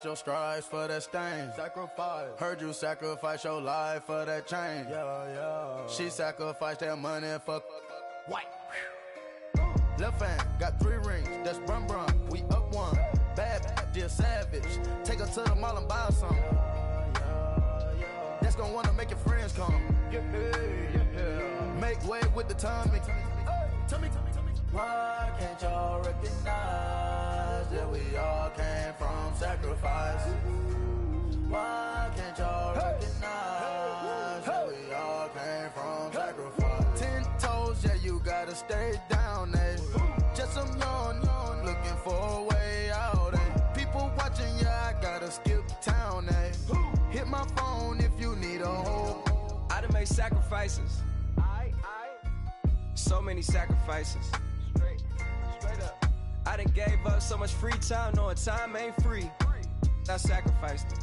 Your strides for that stain. Sacrifice. Heard you sacrifice your life for that chain. Yeah. She sacrificed that money for white. Left hand got 3 rings. That's brum brum. We up one. Bad, dear savage. Take her to the mall and buy some. That's gonna wanna make your friends come. Yeah. Make way with the timing. Tell me. Why can't y'all recognize that we all came from sacrifice? Why can't y'all recognize that we all came from sacrifice? 10 toes, yeah, you gotta stay down, eh? Just some yawn, looking for a way out, eh? People watching, yeah, I gotta skip town, eh? Hit my phone if you need a hold. I done made sacrifices. So many sacrifices. Straight up. I done gave up so much free time, knowing time ain't free. I sacrificed it.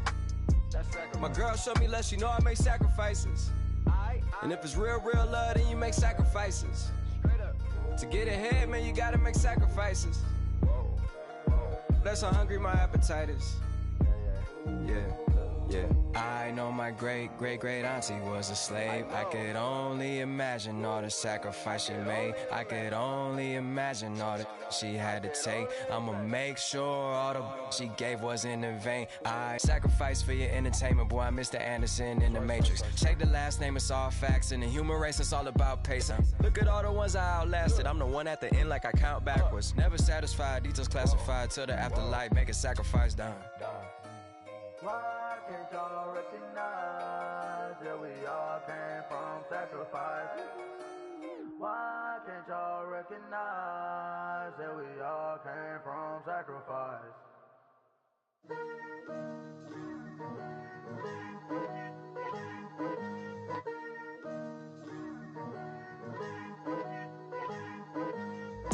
My girl showed me love, she know I make sacrifices. And if it's real love, then you make sacrifices. To get ahead, man, you gotta make sacrifices. That's how hungry my appetite is. Yeah. I know my great auntie was a slave. I could only imagine all the sacrifice she made. I could only imagine all that she had to take. I'ma make sure all the she gave wasn't in vain. I sacrifice for your entertainment, boy. I'm Mr. Anderson in the Matrix. Check the last name, it's all facts. In the human race, it's all about pacing. Look at all the ones I outlasted. I'm the one at the end, like I count backwards. Never satisfied, details classified till the afterlife. Make a sacrifice done. Why can't y'all recognize that we all came from sacrifice? Why can't y'all recognize that we all came from sacrifice?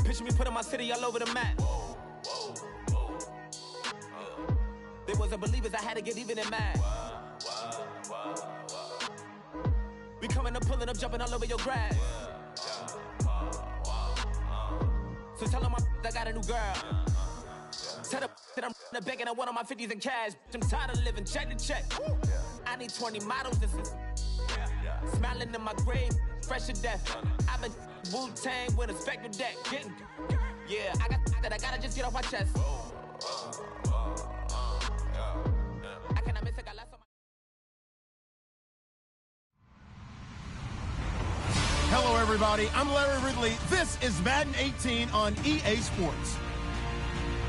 Picture me putting my city all over the map. They wasn't believers, I had to get even and mad. We coming up, pulling up, jumping all over your grass. So tell them I got a new girl. Tell them that I'm begging I want on my 50s in cash. I'm tired of living check to check. I need 20 models, this is smiling in my grave, fresh to death. I've been Wu-Tang with a spectral deck. Yeah, I got that, I gotta just get off my chest. Hello, everybody. I'm Larry Ridley. This is Madden 18 on EA Sports.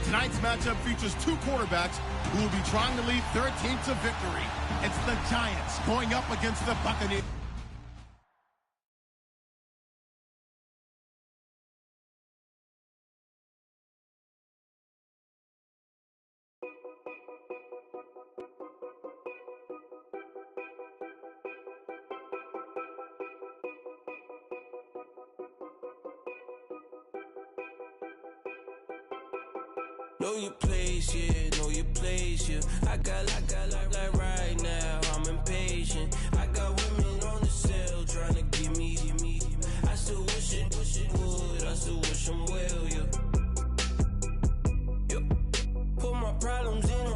Tonight's matchup features 2 quarterbacks who will be trying to lead their team to victory. It's the Giants going up against the Buccaneers. Know your place, yeah, know your place, yeah. I got like right now, I'm impatient. I got women on the cell trying to give me. I still wish it would, I still wish them well, yeah. Put my problems in.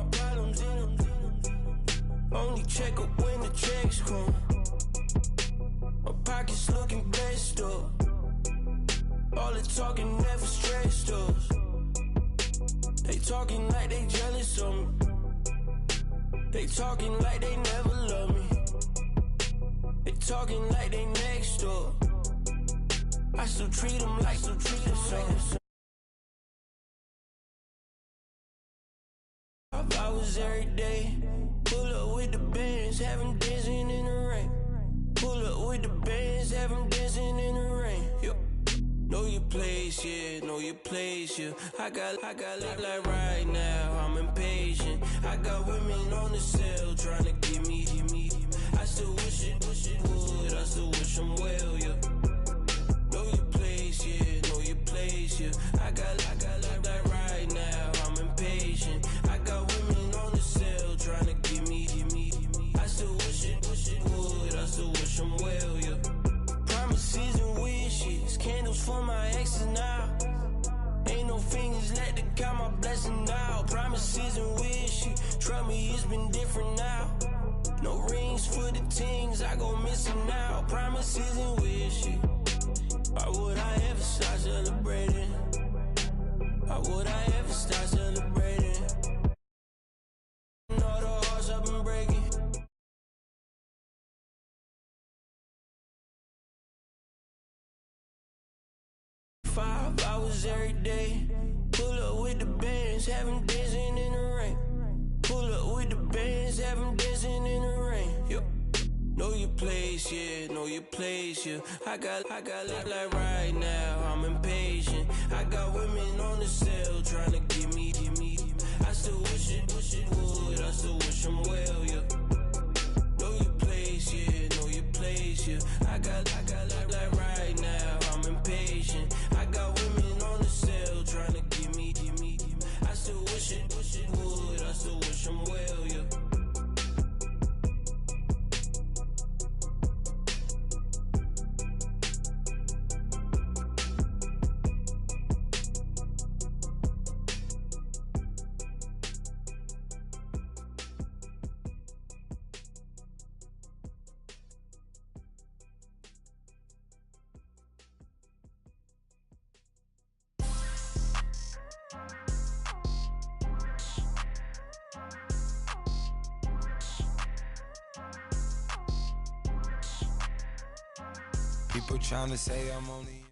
Only check up when the checks come. My pockets looking blessed up. All the talking never stressed us. They talking like they jealous of me. They talking like they never love me. They talking like they next door. I still treat them like so. Hours every day. Pull up with the bands, have them dancing in the rain. Pull up with the bands, have them dancing in the rain. Know your place, yeah, know your place, yeah. I got like right now, I'm impatient. I got women on the cell trying to give me. I still wish it would, I still wish them well, yeah. Know your place, yeah, know your place, yeah. I got like right now, I'm impatient. I got women on the cell trying to give me. I still wish it would, I still wish them well, yeah. Promises and wishes, candles for my exes now. Ain't no fingers let to count my blessing now. Promises and wishes, from me, it's been different now. No rings for the teams, I go missing now. Promises and wishes. Why would I ever start celebrating? Why would I ever start celebrating? All the hearts I've been breaking. 5 hours every day. Pull up with the bands, have them dancing in the rain. Pull up with the bands, have them dancing in the rain. Yo. Know your place, yeah, know your place, yeah. I got like right now, I'm impatient. I got women on the cell trying to give me. I still wish it would, I still wish I'm well, yeah. Know your place, yeah, know your place, yeah. I got like right now, I'm impatient. I got women on the cell trying to give me. I still wish it would, I still wish I'm well, yeah. People trying to say I'm only...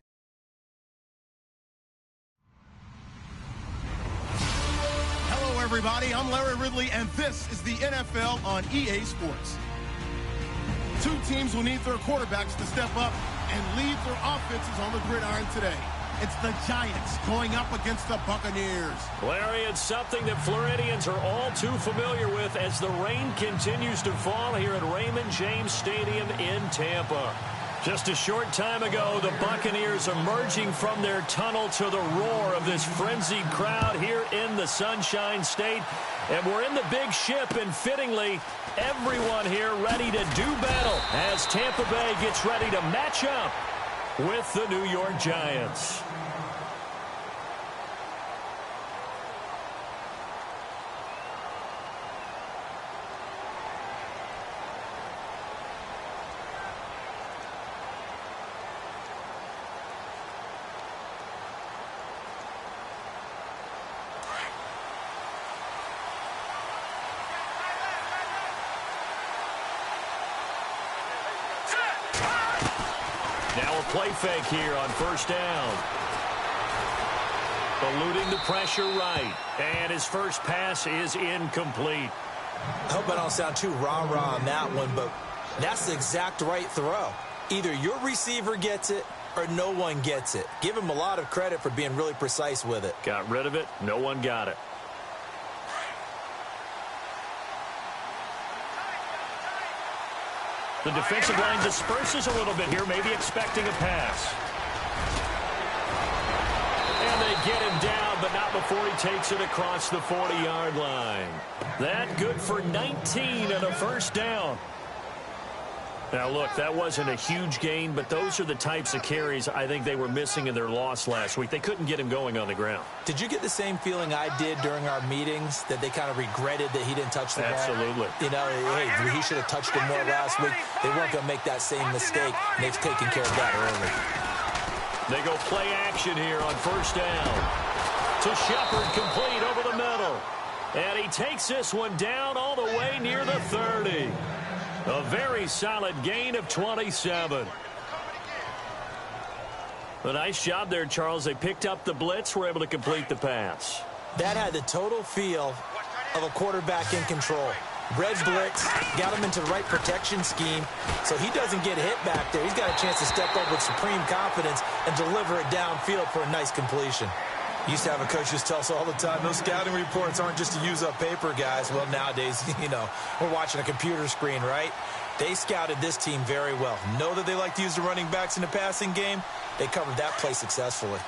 Hello, everybody. I'm Larry Ridley, and this is the NFL on EA Sports. Two teams will need their quarterbacks to step up and lead their offenses on the gridiron today. It's the Giants going up against the Buccaneers. Larry, it's something that Floridians are all too familiar with as the rain continues to fall here at Raymond James Stadium in Tampa. Just a short time ago, the Buccaneers emerging from their tunnel to the roar of this frenzied crowd here in the Sunshine State. And we're in the big ship, and fittingly, everyone here ready to do battle as Tampa Bay gets ready to match up with the New York Giants. Now a play fake here on first down. Eluding the pressure right. And his first pass is incomplete. I hope I don't sound too rah-rah on that one, but that's the exact right throw. Either your receiver gets it or no one gets it. Give him a lot of credit for being really precise with it. Got rid of it. No one got it. The defensive line disperses a little bit here, maybe expecting a pass. And they get him down, but not before he takes it across the 40-yard line. That good for 19 and a first down. Now, look, that wasn't a huge gain, but those are the types of carries I think they were missing in their loss last week. They couldn't get him going on the ground. Did you get the same feeling I did during our meetings, that they kind of regretted that he didn't touch the ball? Absolutely. You know, hey, he should have touched it more last week. They weren't going to make that same mistake, and they've taken care of that early. They go play action here on first down. To Shepard, complete over the middle. And he takes this one down all the way near the 30. A very solid gain of 27. A nice job there, Charles. They picked up the blitz, were able to complete the pass. That had the total feel of a quarterback in control. Red blitz, got him into the right protection scheme, so he doesn't get hit back there. He's got a chance to step up with supreme confidence and deliver it downfield for a nice completion. Used to have a coach just tell us all the time, those scouting reports aren't just to use up paper, guys. Well, nowadays, you know, we're watching a computer screen, right? They scouted this team very well. Know that they like to use the running backs in the passing game. They covered that play successfully.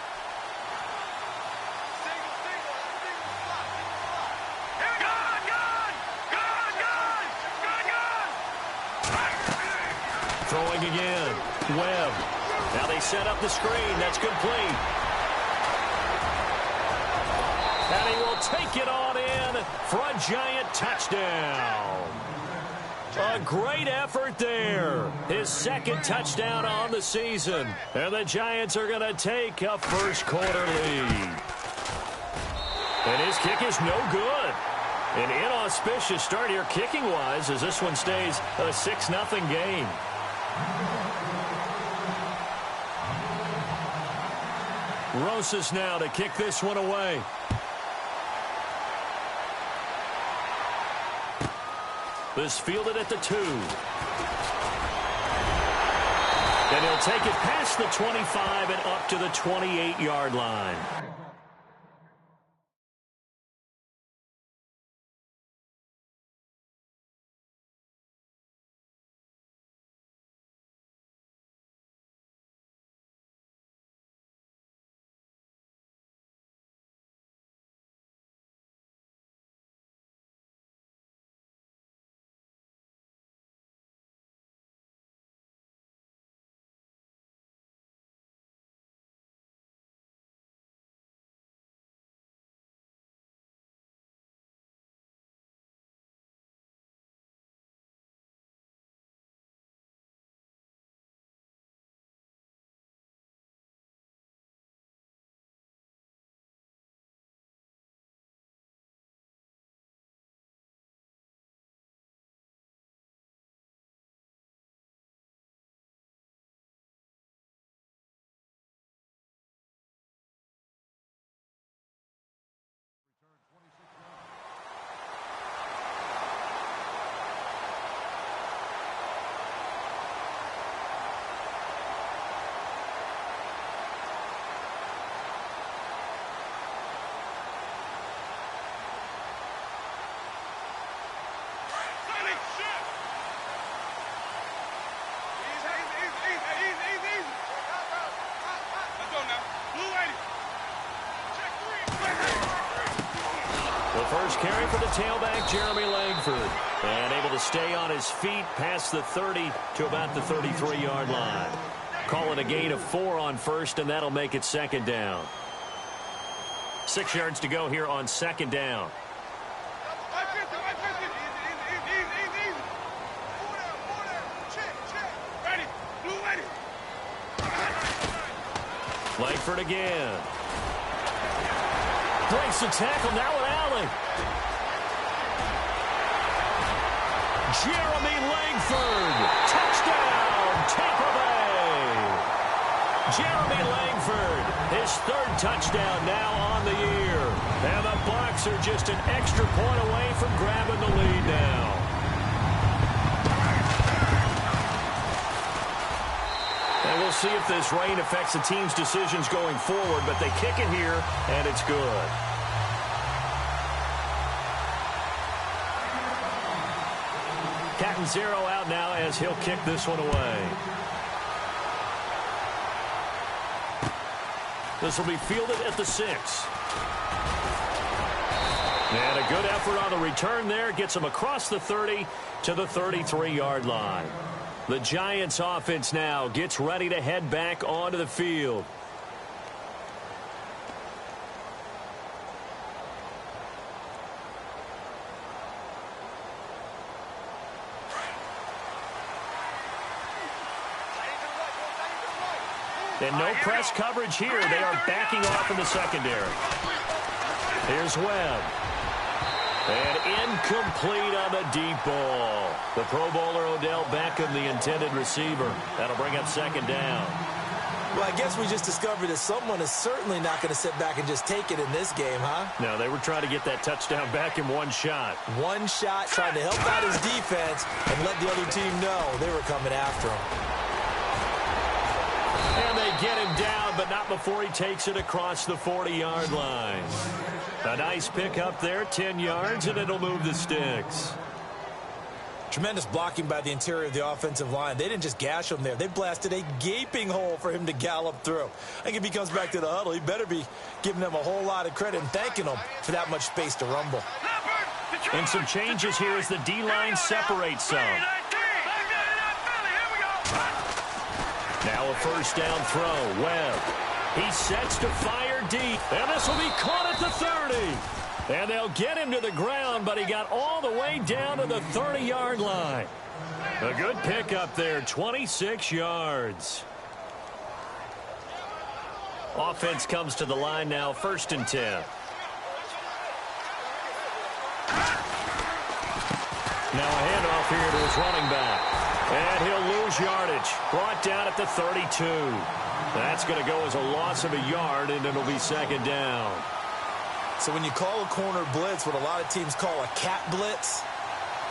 Throwing again. Webb. Now they set up the screen. That's complete. And he will take it on in for a Giant touchdown. A great effort there. His second touchdown on the season. And the Giants are going to take a first-quarter lead. And his kick is no good. An inauspicious start here kicking-wise as this one stays a 6-0 game. Rosas now to kick this one away. This fielded at the 2. And he'll take it past the 25 and up to the 28-yard line. First carry for the tailback, Jeremy Langford. And able to stay on his feet past the 30 to about the 33-yard line. Call it a gain of 4 on first, and that'll make it second down. 6 yards to go here on second down. Langford again. Breaks the tackle, now with Allen. Jeremy Langford. Touchdown, Tampa Bay. Jeremy Langford, his 3rd touchdown now on the year. And the Bucs are just an extra point away from grabbing the lead now. And we'll see if this rain affects the team's decisions going forward, but they kick it here, and it's good. Catanzaro out now as he'll kick this one away. This will be fielded at the 6. And a good effort on the return there. Gets him across the 30 to the 33-yard line. The Giants offense now gets ready to head back onto the field. And no press coverage here. They are backing off in the secondary. Here's Webb. And incomplete on the deep ball. The Pro Bowler Odell Beckham, the intended receiver. That'll bring up second down. Well, I guess we just discovered that someone is certainly not going to sit back and just take it in this game, huh? No, they were trying to get that touchdown back in one shot. One shot, trying to help out his defense and let the other team know they were coming after him. And they get him down, but not before he takes it across the 40-yard line. A nice pick up there, 10 yards, and it'll move the sticks. Tremendous blocking by the interior of the offensive line. They didn't just gash him there. They blasted a gaping hole for him to gallop through. I think if he comes back to the huddle, he better be giving them a whole lot of credit and thanking them for that much space to rumble. And some changes here as the D-line separates some. Now a first down throw. Webb. He sets to fire deep. And this will be caught at the 30. And they'll get him to the ground, but he got all the way down to the 30-yard line. A good pickup there, 26 yards. Offense comes to the line now, 1st and 10. Now a handoff here to his running back. And he'll lose yardage. Brought down at the 32. That's going to go as a loss of a yard, and it'll be 2nd down. So when you call a corner blitz, what a lot of teams call a cat blitz,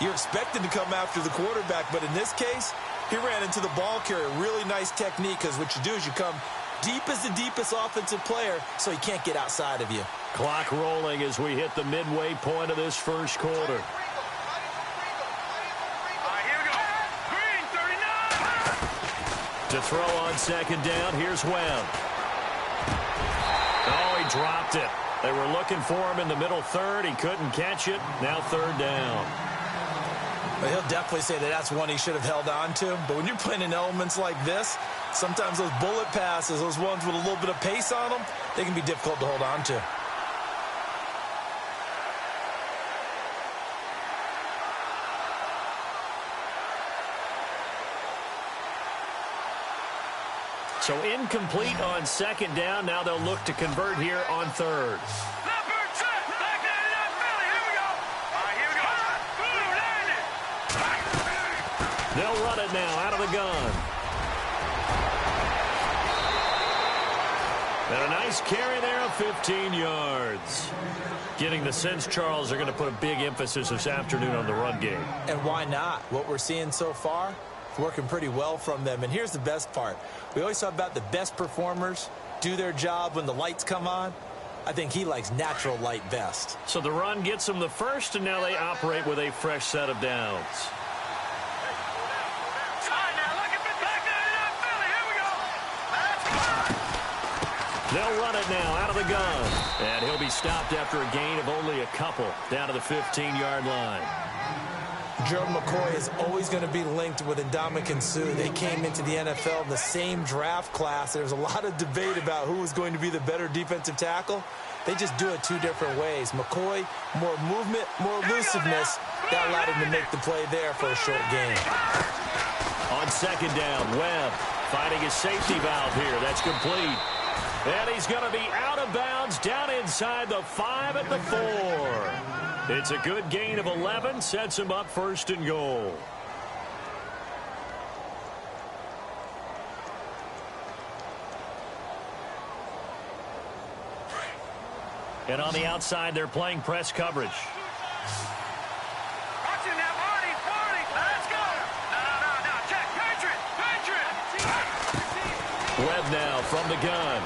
you're expected to come after the quarterback. But in this case, he ran into the ball carrier. Really nice technique, because what you do is you come deep as the deepest offensive player, so he can't get outside of you. Clock rolling as we hit the midway point of this first quarter. To throw on 2nd down, here's Webb. Oh, he dropped it. They were looking for him in the middle 3rd. He couldn't catch it. Now 3rd down. Well, he'll definitely say that that's one he should have held on to. But when you're playing in elements like this, sometimes those bullet passes, those ones with a little bit of pace on them, they can be difficult to hold on to. So incomplete on 2nd down. Now they'll look to convert here on 3rd. They'll run it now out of the gun. And a nice carry there of 15 yards. Getting the sense, Charles, they're going to put a big emphasis this afternoon on the run game. And why not? What we're seeing so far, it's working pretty well from them. And here's the best part. We always talk about the best performers do their job when the lights come on. I think he likes natural light best. So the run gets them the first, and now they operate with a fresh set of downs. They'll run it now out of the gun. And he'll be stopped after a gain of only a couple down to the 15-yard line. Gerald McCoy is always going to be linked with Ndamukong Suh. They came into the NFL in the same draft class. There's a lot of debate about who was going to be the better defensive tackle. They just do it 2 different ways. McCoy, more movement, more elusiveness. That allowed him to make the play there for a short gain. On 2nd down, Webb finding his safety valve here. That's complete. And he's going to be out of bounds down inside the 5 at the 4. It's a good gain of 11, sets him up 1st and goal. And on the outside, they're playing press coverage. Webb now from the gun.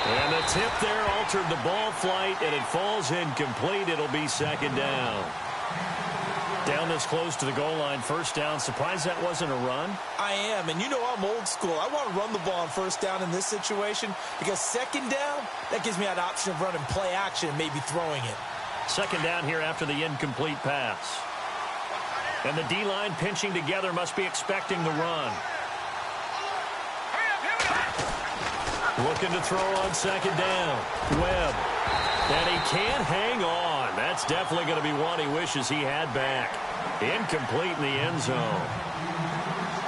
And the tip there altered the ball flight, and it falls incomplete. It'll be 2nd down. Down this close to the goal line, 1st down. Surprised that wasn't a run? I am, and you know I'm old school. I want to run the ball on 1st down in this situation because 2nd down, that gives me an option of running play action and maybe throwing it. 2nd down here after the incomplete pass. And the D-line pinching together must be expecting the run. Looking to throw on 2nd down. Webb. And he can't hang on. That's definitely going to be one he wishes he had back. Incomplete in the end zone.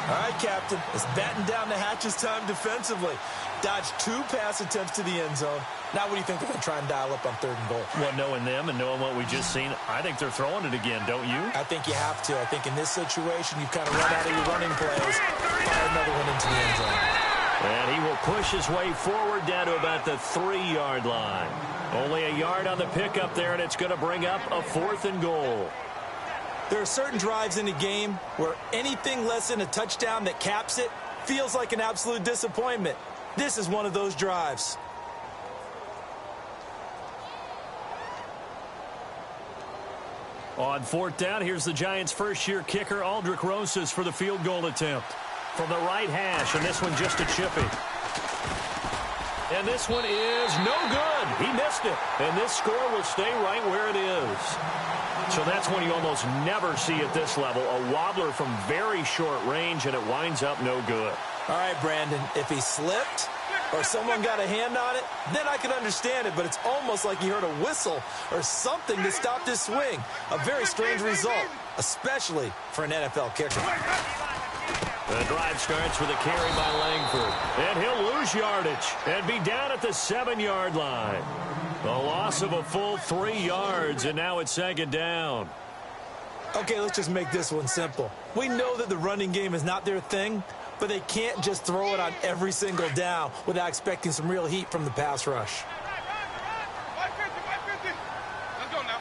All right, Captain. It's batten down the hatches time defensively. Dodged 2 pass attempts to the end zone. Now what do you think they're going to try and dial up on 3rd and goal? Well, knowing them and knowing what we just seen, I think they're throwing it again, don't you? I think you have to. I think in this situation, you've kind of run out of your running plays. Fire another one into the end zone. And he will push his way forward down to about the 3-yard line. Only a yard on the pickup there, and it's going to bring up a 4th and goal. There are certain drives in the game where anything less than a touchdown that caps it feels like an absolute disappointment. This is one of those drives. On 4th down, here's the Giants' first-year kicker, Aldrich Rosas, for the field goal attempt. From the right hash, and this one just a chippy. And this one is no good. He missed it. And this score will stay right where it is. So that's one you almost never see at this level. A wobbler from very short range, and it winds up no good. All right, Brandon, if he slipped, or someone got a hand on it, then I could understand it, but it's almost like he heard a whistle or something that stopped his swing. A very strange result, especially for an NFL kicker. The drive starts with a carry by Langford, and he'll lose yardage and be down at the 7-yard line. The loss of a full 3 yards, and now it's second down. Okay, let's just make this one simple. We know that the running game is not their thing, but they can't just throw it on every single down without expecting some real heat from the pass rush. Let's go now.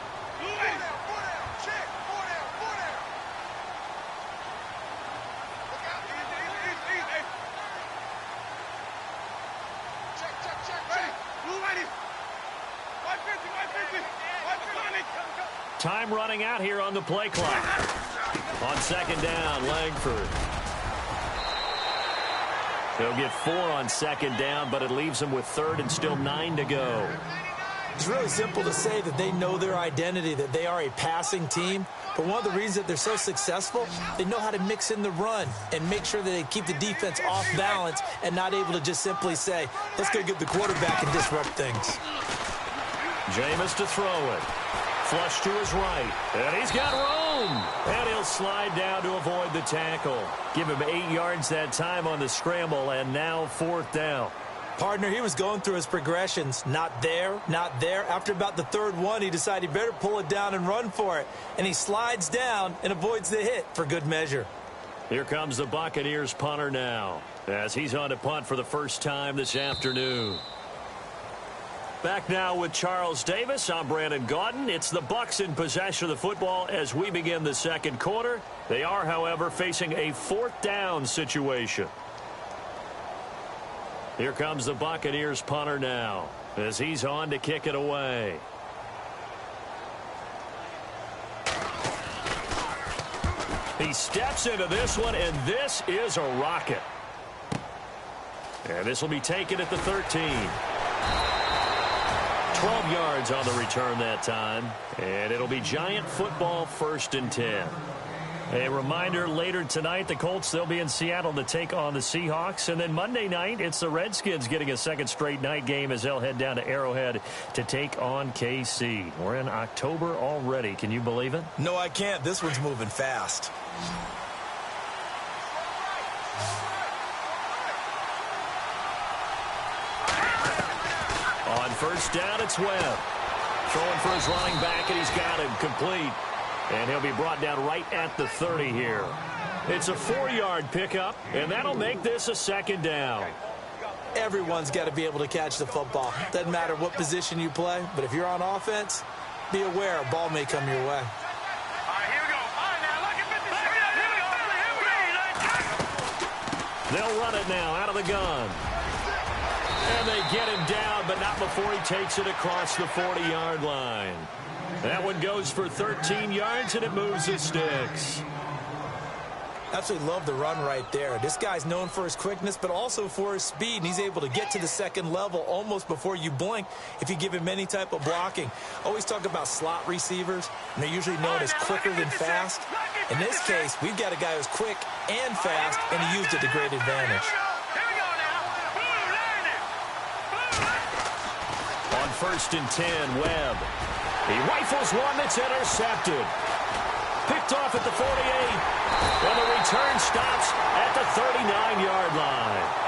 Time running out here on the play clock. On second down, Langford. He'll get 4 on second down, but it leaves him with 3rd and still 9 to go. It's really simple to say that they know their identity, that they are a passing team. But one of the reasons that they're so successful, they know how to mix in the run and make sure that they keep the defense off balance and not able to just simply say, let's go get the quarterback and disrupt things. Jameis to throw it. Flush to his right. And he's got room. And he'll slide down to avoid the tackle. Give him 8 yards that time on the scramble, and now 4th down. Partner, he was going through his progressions. Not there, not there. After about the 3rd one, he decided he better pull it down and run for it. And he slides down and avoids the hit for good measure. Here comes the Buccaneers punter now, as he's on to punt for the first time this afternoon. Back now with Charles Davis. I'm Brandon Gaudin. It's the Bucs in possession of the football as we begin the second quarter. They are, however, facing a 4th down situation. Here comes the Buccaneers punter now as he's on to kick it away. He steps into this one, and this is a rocket. And this will be taken at the 13. 12 yards on the return that time, and it'll be Giant football 1st and 10. A reminder, later tonight, the Colts, they'll be in Seattle to take on the Seahawks. And then Monday night, it's the Redskins getting a 2nd straight night game as they'll head down to Arrowhead to take on KC. We're in October already. Can you believe it? No, I can't. This one's moving fast. On 1st down, it's Webb. Throwing for his running back, and he's got him complete. And he'll be brought down right at the 30 here. It's a 4-yard pickup, and that'll make this a 2nd down. Everyone's got to be able to catch the football. Doesn't matter what position you play, but if you're on offense, be aware a ball may come your way. All right, here we go. All right, now, look at this. Here we go. They'll run it now out of the gun. And they get him down, but not before he takes it across the 40-yard line. That one goes for 13 yards, and it moves the sticks. Absolutely love the run right there. This guy's known for his quickness, but also for his speed, and he's able to get to the 2nd level almost before you blink if you give him any type of blocking. Always talk about slot receivers, and they're usually known as quicker than fast. In this case, we've got a guy who's quick and fast, and he used it to great advantage. On 1st and 10, Webb. He rifles one that's intercepted. Picked off at the 48. And the return stops at the 39-yard line.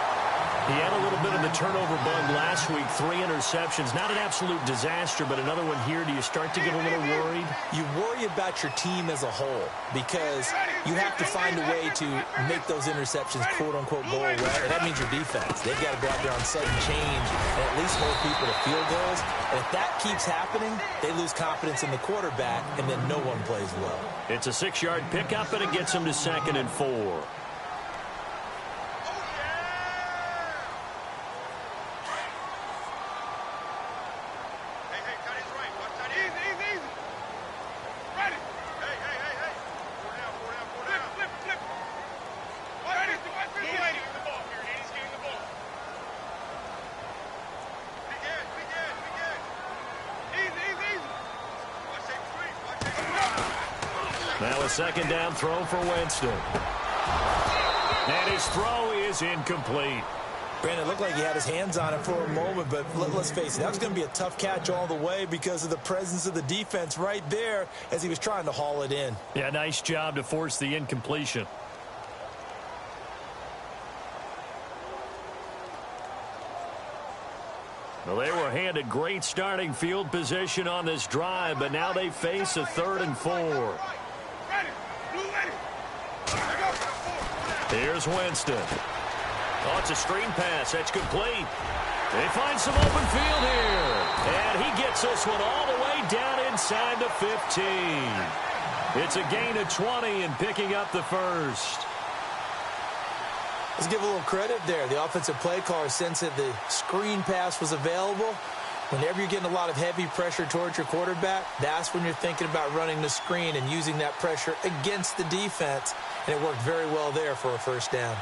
He had a little bit of the turnover bug last week. 3 interceptions. Not an absolute disaster, but another one here. Do you start to get a little worried? You worry about your team as a whole because you have to find a way to make those interceptions, quote-unquote, go away. And that means your defense. They've got to go out there on sudden change and at least hold people to field goals. And if that keeps happening, they lose confidence in the quarterback, and then no one plays well. It's a 6-yard pickup, and it gets them to 2nd and 4. Now a 2nd down throw for Winston. And his throw is incomplete. Brandon, it looked like he had his hands on it for a moment, but let's face it, that was going to be a tough catch all the way because of the presence of the defense right there as he was trying to haul it in. Yeah, nice job to force the incompletion. Well, they were handed great starting field position on this drive, but now they face a 3rd and 4. Here's Winston. Oh, it's a screen pass. That's complete. They find some open field here. And he gets this one all the way down inside the 15. It's a gain of 20 and picking up the first. Let's give a little credit there. The offensive play caller sensed that the screen pass was available. Whenever you're getting a lot of heavy pressure towards your quarterback, that's when you're thinking about running the screen and using that pressure against the defense. And it worked very well there for a first down.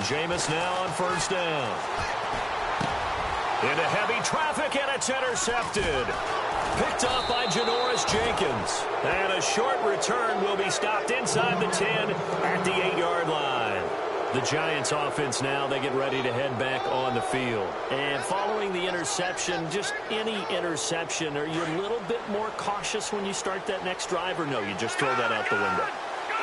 Jameis now on first down. Into heavy traffic, and it's intercepted. Picked off by Janoris Jenkins. And a short return will be stopped inside the 10 at the 8-yard line. The Giants offense now, they get ready to head back on the field. And following the interception, just any interception, are you a little bit more cautious when you start that next drive, or no, you just throw that out the window?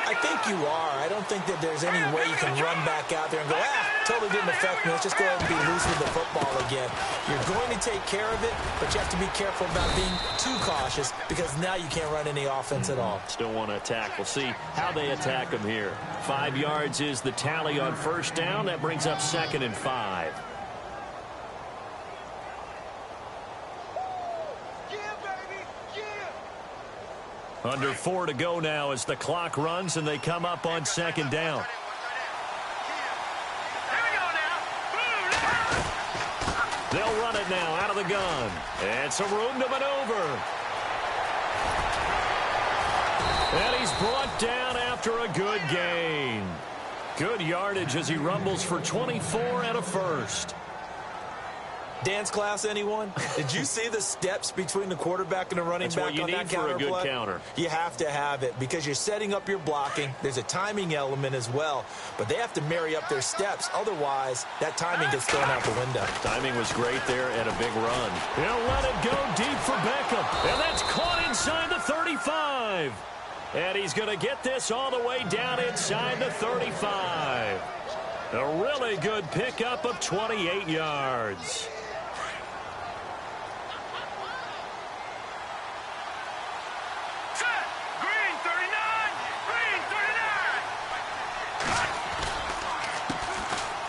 I think you are. I don't think that there's any way you can run back out there and go, totally didn't affect me. Let's just go ahead and be loose with the football again. You're going to take care of it, but you have to be careful about being too cautious because now you can't run any offense at all. Still want to attack. We'll see how they attack them here. 5 yards is the tally on first down. That brings up 2nd and 5. Under 4 to go now as the clock runs and they come up on 2nd down. They'll run it now out of the gun. And some room to maneuver. And he's brought down after a good gain. Good yardage as he rumbles for 24 and a first. Dance class, anyone? Did you see the steps between the quarterback and the running back on that counter play? That's what you need for a good counter. You have to have it because you're setting up your blocking. There's a timing element as well, but they have to marry up their steps. Otherwise, that timing gets thrown out the window. Timing was great there and a big run. He'll let it go deep for Beckham, and that's caught inside the 35. And he's going to get this all the way down inside the 35. A really good pickup of 28 yards.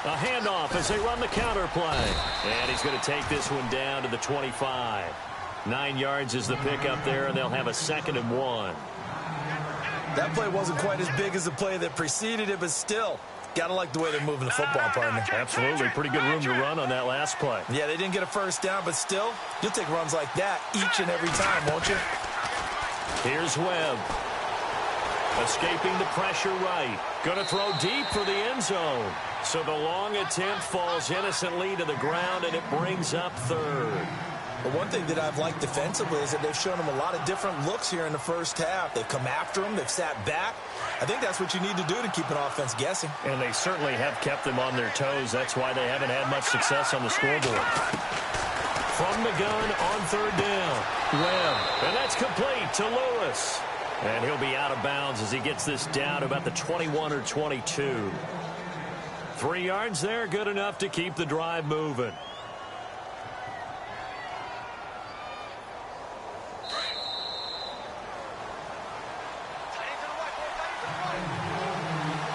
A handoff as they run the counter play. And he's going to take this one down to the 25. 9 yards is the pickup there, and they'll have a 2nd and 1. That play wasn't quite as big as the play that preceded it, but still, got to like the way they're moving the football, partner. Absolutely. Pretty good room to run on that last play. Yeah, they didn't get a first down, but still, you'll take runs like that each and every time, won't you? Here's Webb. Escaping the pressure right. Going to throw deep for the end zone. So the long attempt falls innocently to the ground, and it brings up 3rd. But one thing that I've liked defensively is that they've shown them a lot of different looks here in the first half. They've come after them. They've sat back. I think that's what you need to do to keep an offense guessing. And they certainly have kept them on their toes. That's why they haven't had much success on the scoreboard. From the gun on 3rd down. Webb. And that's complete to Lewis. And he'll be out of bounds as he gets this down to about the 21 or 22. 3 yards there, good enough to keep the drive moving.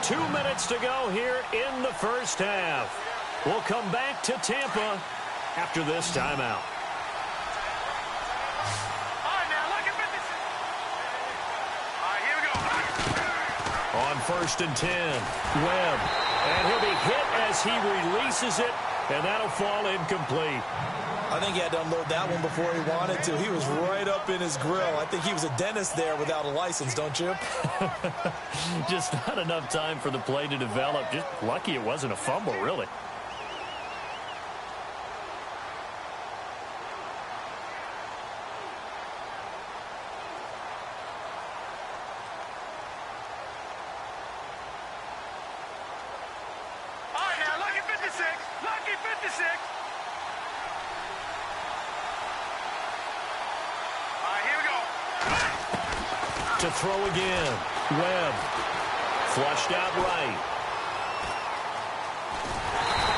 Two minutes to go here in the first half. We'll come back to Tampa after this timeout. On 1st and 10, Webb. And he'll be hit as he releases it, and that'll fall incomplete. I think he had to unload that one before he wanted to. He was right up in his grill. I think he was a dentist there without a license, don't you? Just not enough time for the play to develop. Just lucky it wasn't a fumble, really. and 6. All right, here we go. To throw again. Webb. Flushed out right.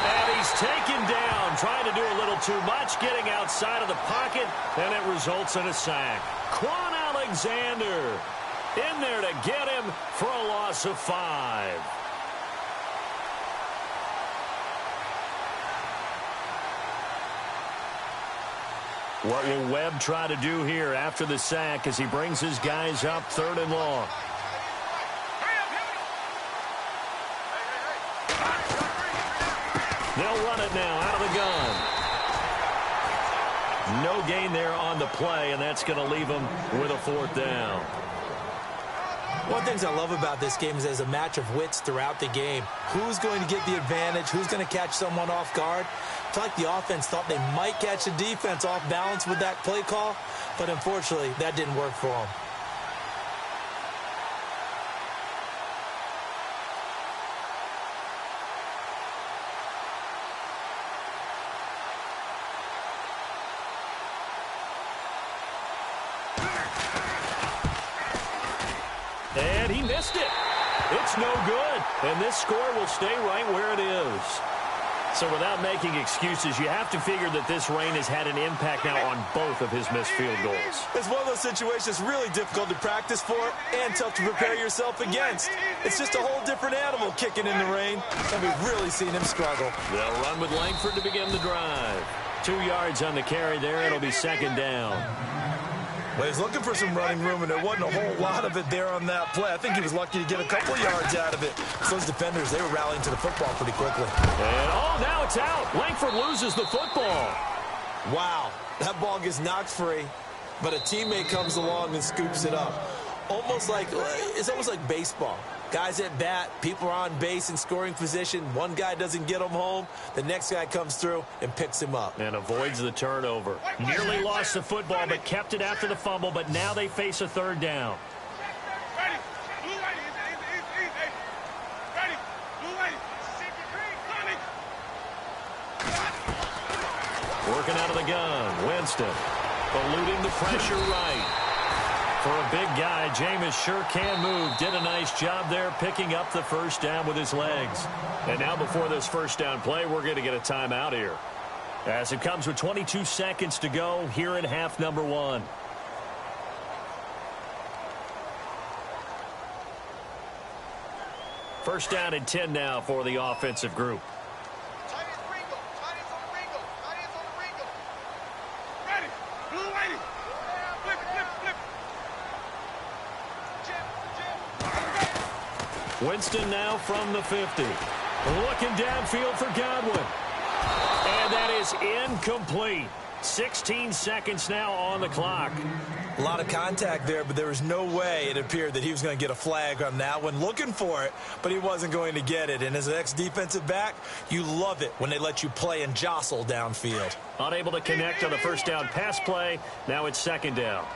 And he's taken down, trying to do a little too much, getting outside of the pocket, and it results in a sack. Quan Alexander in there to get him for a loss of 5. What will Webb try to do here after the sack as he brings his guys up 3rd and long? They'll run it now out of the gun. No gain there on the play, and that's going to leave them with a 4th down. One of the things I love about this game is there's a match of wits throughout the game. Who's going to get the advantage? Who's going to catch someone off guard? I feel like the offense thought they might catch the defense off balance with that play call, but unfortunately, that didn't work for them. And he missed it. It's no good. And this score will stay right where it is. So without making excuses, you have to figure that this rain has had an impact now on both of his missed field goals. It's one of those situations really difficult to practice for and tough to prepare yourself against. It's just a whole different animal kicking in the rain, and we've really seen him struggle. They'll run with Langford to begin the drive. 2 yards on the carry there. It'll be 2nd down. Well, he's looking for some running room, and there wasn't a whole lot of it there on that play. I think he was lucky to get a couple yards out of it. So those defenders, they were rallying to the football pretty quickly. And, now it's out. Langford loses the football. Wow, that ball gets knocked free, but a teammate comes along and scoops it up. It's almost like baseball. Guys at bat, people are on base in scoring position. One guy doesn't get him home. The next guy comes through and picks him up. And avoids the turnover. Nearly lost the football, but kept it after the fumble. But now they face a 3rd down. Working out of the gun. Winston eluding the pressure right. For a big guy, Jameis sure can move. Did a nice job there picking up the 1st down with his legs. And now before this 1st down play, we're going to get a timeout here. As it comes with 22 seconds to go here in half number 1. First down and 10 now for the offensive group. Winston now from the 50. Looking downfield for Godwin. And that is incomplete. 16 seconds now on the clock. A lot of contact there, but there was no way it appeared that he was going to get a flag on that one. Looking for it, but he wasn't going to get it. And as an ex-defensive back, you love it when they let you play and jostle downfield. Unable to connect on the 1st down pass play. Now it's 2nd down.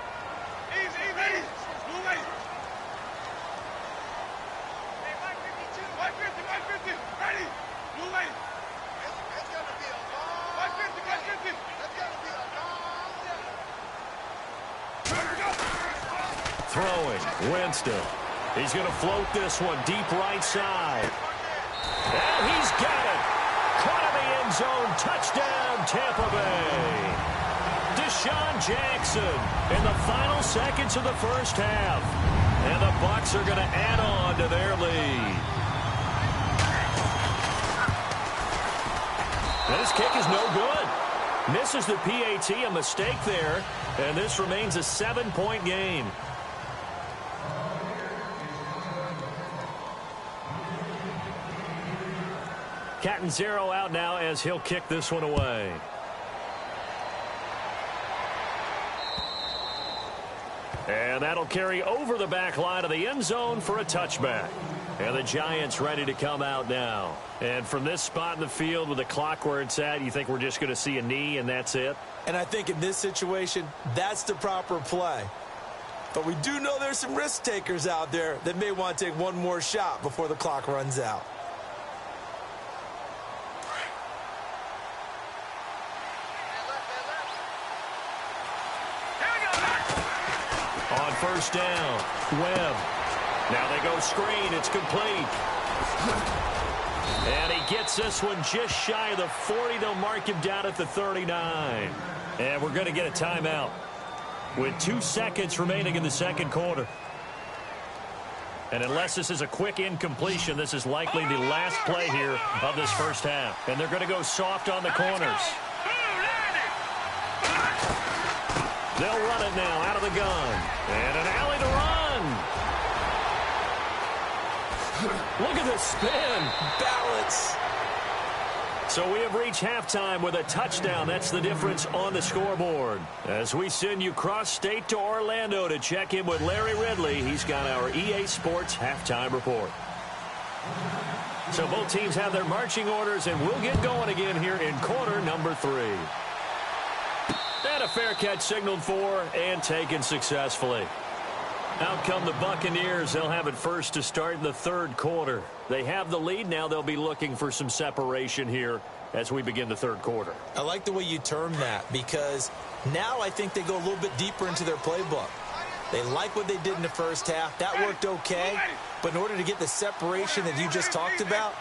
Throwing, Winston. He's going to float this one deep right side. And he's got it. Caught in the end zone. Touchdown, Tampa Bay. Deshaun Jackson in the final seconds of the 1st half. And the Bucs are going to add on to their lead. And this kick is no good. Misses the PAT, a mistake there. And this remains a 7-point game. Catanzaro out now as he'll kick this one away. And that'll carry over the back line of the end zone for a touchback. And the Giants ready to come out now. And from this spot in the field with the clock where it's at, you think we're just going to see a knee and that's it? And I think in this situation, that's the proper play. But we do know there's some risk takers out there that may want to take one more shot before the clock runs out. first down. Webb. Now they go screen. It's complete. And he gets this one just shy of the 40. They'll mark him down at the 39. And we're going to get a timeout with 2 seconds remaining in the second quarter. And unless this is a quick incompletion, this is likely the last play here of this first half. And they're going to go soft on the corners. They'll run it now out of the gun. And an alley to run. Look at the spin. Balance. So we have reached halftime with a touchdown. That's the difference on the scoreboard. As we send you cross-state to Orlando to check in with Larry Ridley, he's got our EA Sports halftime report. So both teams have their marching orders, and we'll get going again here in quarter number 3. And a fair catch signaled for and taken successfully. Out come the Buccaneers. They'll have it first to start in the third quarter. They have the lead. Now they'll be looking for some separation here as we begin the third quarter. I like the way you term that, because now I think they go a little bit deeper into their playbook. They like what they did in the first half. That worked okay. But in order to get the separation that you just talked about,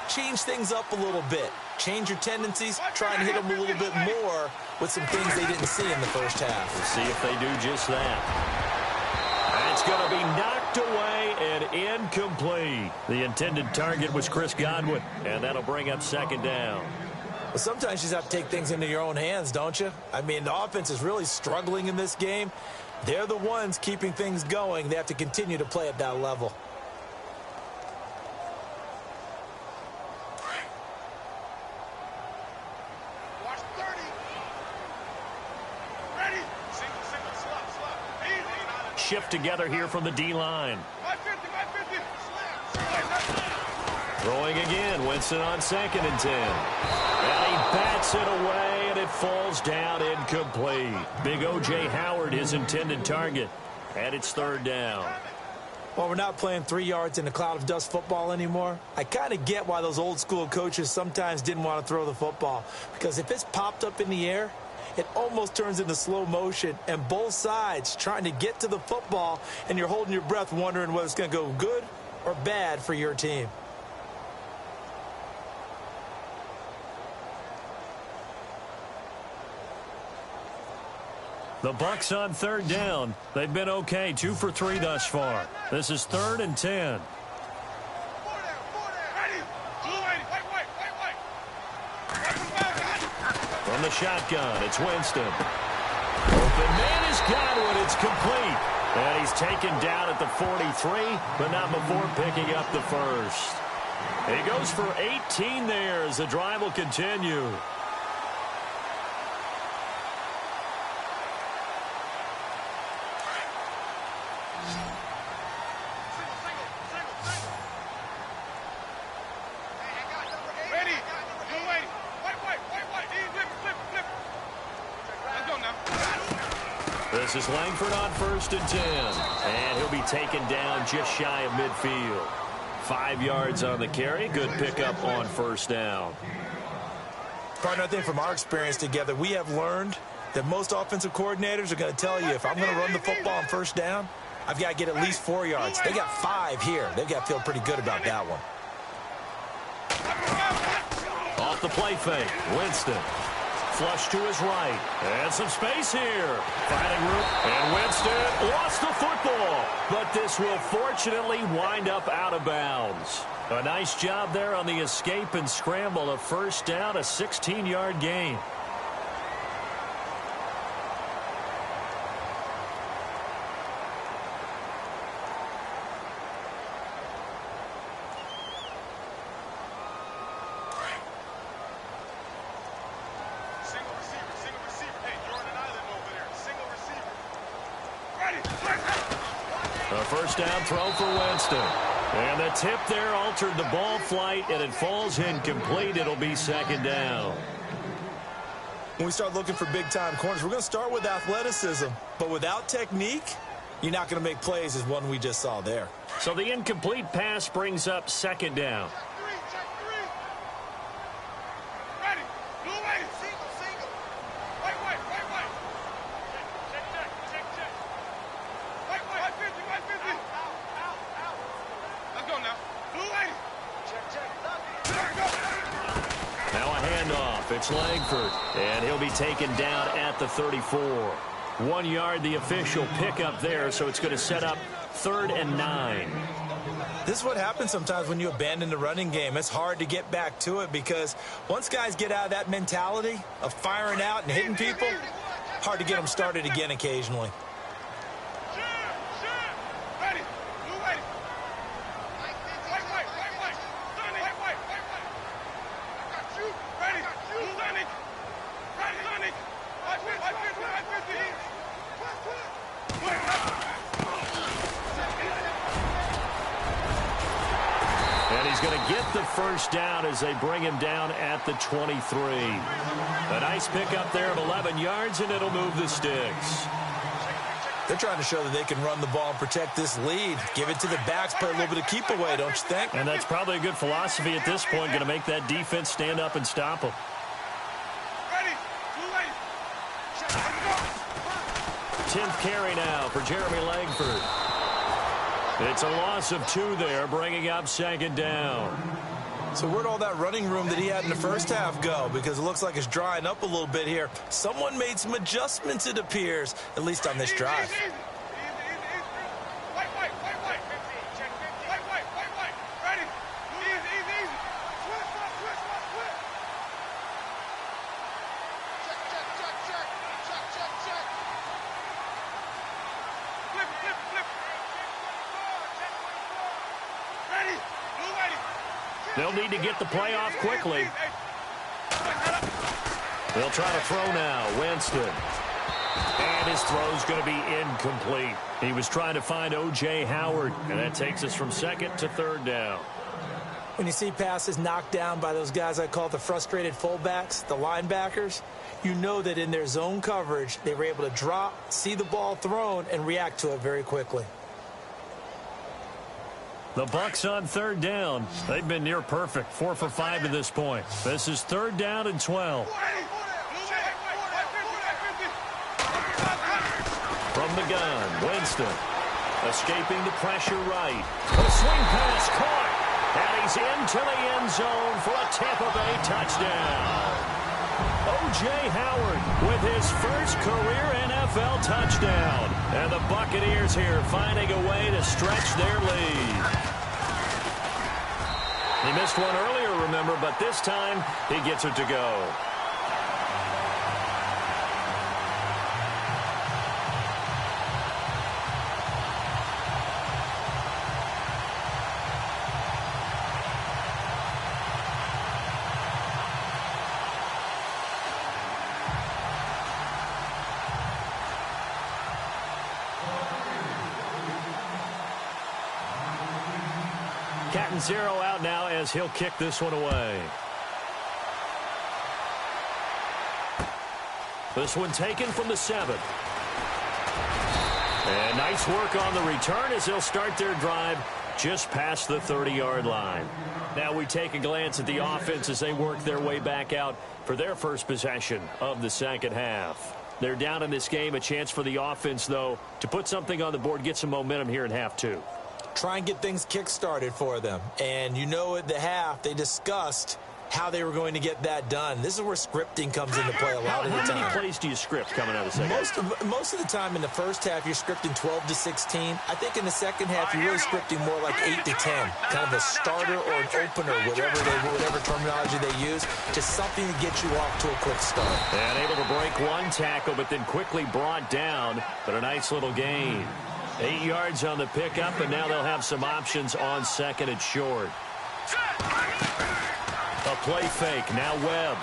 change things up a little bit. Change your tendencies. Try and hit them a little bit more with some things they didn't see in the first half. We'll see if they do just that. It's going to be knocked away and incomplete. The intended target was Chris Godwin, and that'll bring up second down. Well, sometimes you just have to take things into your own hands, don't you? I mean, the offense is really struggling in this game. They're the ones keeping things going. They have to continue to play at that level. Shift together here from the D-line. Throwing again. Winston on 2nd and 10. And he bats it away, and it falls down incomplete. Big O.J. Howard, his intended target. And it's third down. Well, we're not playing 3 yards in a cloud of dust football anymore. I kind of get why those old school coaches sometimes didn't want to throw the football. Because if it's popped up in the air, it almost turns into slow motion, and both sides trying to get to the football, and you're holding your breath wondering whether it's going to go good or bad for your team. The Bucs on third down. They've been okay, 2 for 3 thus far. This is 3rd and 10. From the shotgun, it's Winston. Open man is Godwin. It's complete. And he's taken down at the 43, but not before picking up the first. He goes for 18 there as the drive will continue. This is Langford on 1st and 10. And he'll be taken down just shy of midfield. 5 yards on the carry. Good pickup on first down. Partner, I think from our experience together, we have learned that most offensive coordinators are going to tell you, if I'm going to run the football on first down, I've got to get at least 4 yards. They got 5 here. They've got to feel pretty good about that one. Off the play fake. Winston. Flush to his right. And some space here. Finding room. And Winston lost the football. But this will fortunately wind up out of bounds. A nice job there on the escape and scramble. A first down, a 16-yard gain. A first down throw for Winston. And the tip there altered the ball flight, and it falls incomplete. It'll be second down. When we start looking for big-time corners, we're going to start with athleticism. But without technique, you're not going to make plays as one we just saw there. So the incomplete pass brings up second down. go now. Blue lady. Now a handoff. It's Langford, and he'll be taken down at the 34. 1 yard, the official pickup there, so it's going to set up 3rd and 9. This is what happens sometimes when you abandon the running game. It's hard to get back to it because once guys get out of that mentality of firing out and hitting people, hard to get them started again occasionally. And he's going to get the first down as they bring him down at the 23. A nice pickup there of 11 yards, and it'll move the sticks. They're trying to show that they can run the ball and protect this lead. Give it to the backs, play a little bit of keep away, don't you think? And that's probably a good philosophy at this point, going to make that defense stand up and stop them. 10th carry now for Jeremy Langford. It's a loss of 2 there, bringing up 2nd down. So where'd all that running room that he had in the first half go? Because it looks like it's drying up a little bit here. Someone made some adjustments, it appears, at least on this drive. They'll need to get the play off quickly. They'll try to throw now. Winston. And his throw's going to be incomplete. He was trying to find O.J. Howard, and that takes us from 2nd to 3rd down. When you see passes knocked down by those guys I call the frustrated fullbacks, the linebackers, you know that in their zone coverage, they were able to drop, see the ball thrown, and react to it very quickly. The Bucs on 3rd down. They've been near perfect, 4 for 5 to this point. This is 3rd down and 12. From the gun, Winston. Escaping the pressure right. A swing pass caught. And he's into the end zone for a Tampa Bay touchdown. O.J. Howard with his first career NFL touchdown. And the Buccaneers here finding a way to stretch their lead. He missed one earlier, remember, but this time he gets it to go. Cat and 0 out now as he'll kick this one away. This one taken from the 7. And nice work on the return as they'll start their drive just past the 30-yard line. Now we take a glance at the offense as they work their way back out for their first possession of the second half. They're down in this game. A chance for the offense, though, to put something on the board, get some momentum here in half 2. Try and get things kick-started for them. And you know at the half, they discussed how they were going to get that done. This is where scripting comes into play a lot of the time. How many plays do you script coming out of the second half? Most of the time in the first half, you're scripting 12 to 16. I think in the second half, you're really scripting more like 8 to 10. Kind of a starter or an opener, whatever terminology they use. Just something to get you off to a quick start. And able to break one tackle, but then quickly brought down. But a nice little gain. 8 yards on the pickup, and now they'll have some options on 2nd and short. A play fake, now Webb.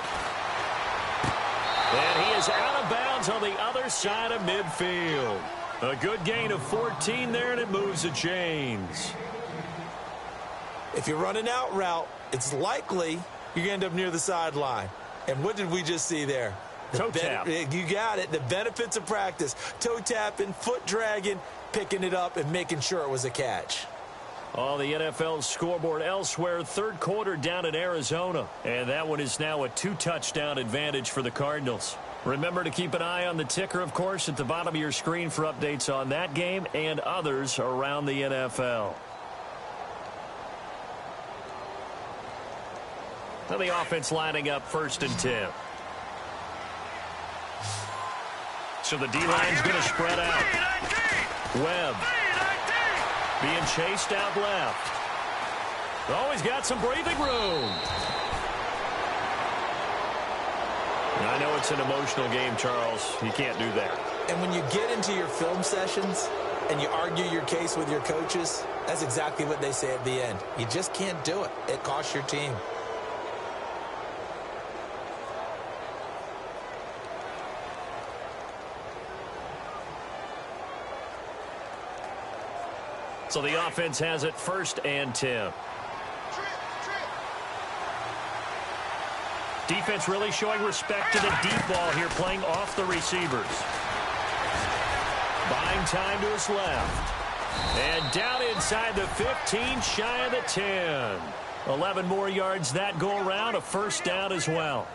And he is out of bounds on the other side of midfield. A good gain of 14 there, and it moves the chains. If you run an out route, it's likely you're going to end up near the sideline. And what did we just see there? Toe tap. You got it. The benefits of practice. Toe tapping, foot dragging, picking it up, and making sure it was a catch. On the NFL scoreboard elsewhere, 3rd quarter down in Arizona. And that one is now a 2-touchdown advantage for the Cardinals. Remember to keep an eye on the ticker, of course, at the bottom of your screen for updates on that game and others around the NFL. Now the offense lining up 1st and 10. So the D-line's going to spread out. Webb being chased out left. Oh, he's got some breathing room. I know it's an emotional game, Charles. You can't do that. And when you get into your film sessions and you argue your case with your coaches, that's exactly what they say at the end. You just can't do it. It costs your team. So the offense has it 1st and 10. Defense really showing respect to the deep ball here, playing off the receivers. Buying time to his left. And down inside the 15, shy of the 10. 11 more yards that go around, a 1st down as well.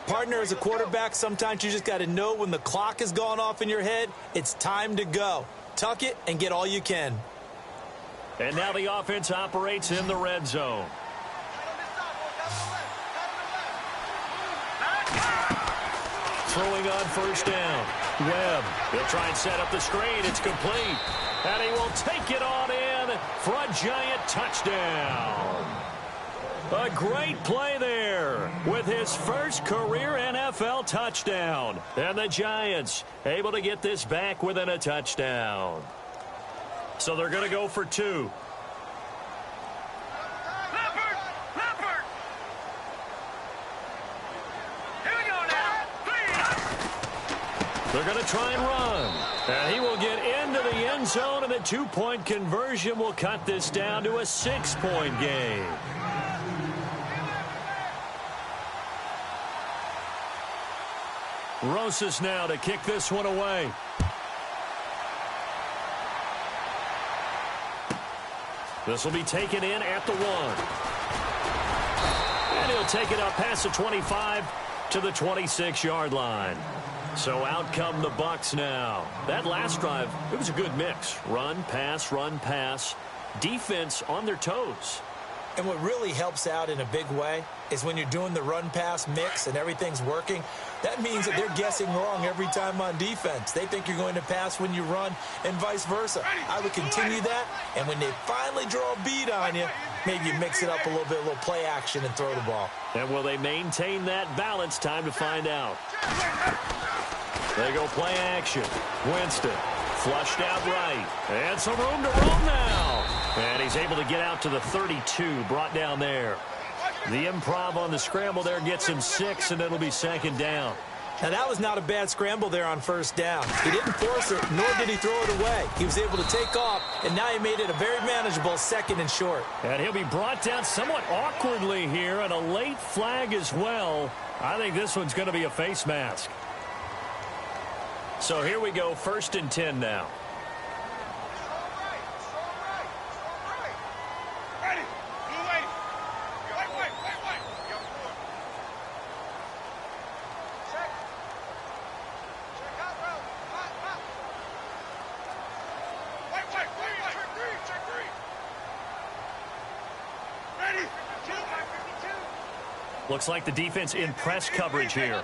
Partner, as a quarterback, sometimes you just got to know when the clock has gone off in your head, it's time to go. Tuck it and get all you can. And now the offense operates in the red zone. Throwing on 1st down. Webb, he'll try and set up the screen. It's complete. And he will take it on in for a giant touchdown. A great play there with his first career NFL touchdown. And the Giants able to get this back within a touchdown. So they're going to go for 2. They're going to try and run. And he will get into the end zone, and the 2-point conversion will cut this down to a 6-point game. Rosas now to kick this one away. This will be taken in at the 1. And he'll take it up past the 25 to the 26-yard line. So out come the Bucs now. That last drive, it was a good mix. Run, pass, defense on their toes. And what really helps out in a big way is when you're doing the run-pass mix and everything's working, that means that they're guessing wrong every time on defense. They think you're going to pass when you run and vice versa. I would continue that, and when they finally draw a bead on you, maybe you mix it up a little bit, a little play action and throw the ball. And will they maintain that balance? Time to find out. They go play action. Winston flushed out right. And some room to roam now. And he's able to get out to the 32, brought down there. The improv on the scramble there gets him 6, and it'll be 2nd down. Now, that was not a bad scramble there on 1st down. He didn't force it, nor did he throw it away. He was able to take off, and now he made it a very manageable 2nd and short. And he'll be brought down somewhat awkwardly here, and a late flag as well. I think this one's going to be a face mask. So here we go, 1st and 10 now. Looks like the defense in press coverage here.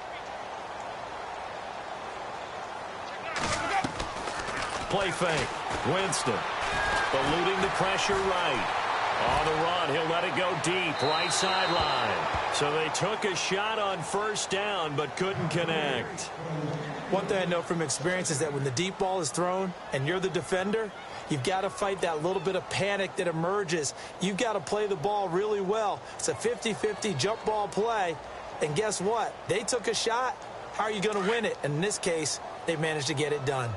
Play fake. Winston eluding the pressure right. On the run, he'll let it go deep, right sideline. So they took a shot on 1st down, but couldn't connect. One thing I know from experience is that when the deep ball is thrown and you're the defender, you've got to fight that little bit of panic that emerges. You've got to play the ball really well. It's a 50-50 jump ball play. And guess what? They took a shot. How are you going to win it? And in this case, they managed to get it done.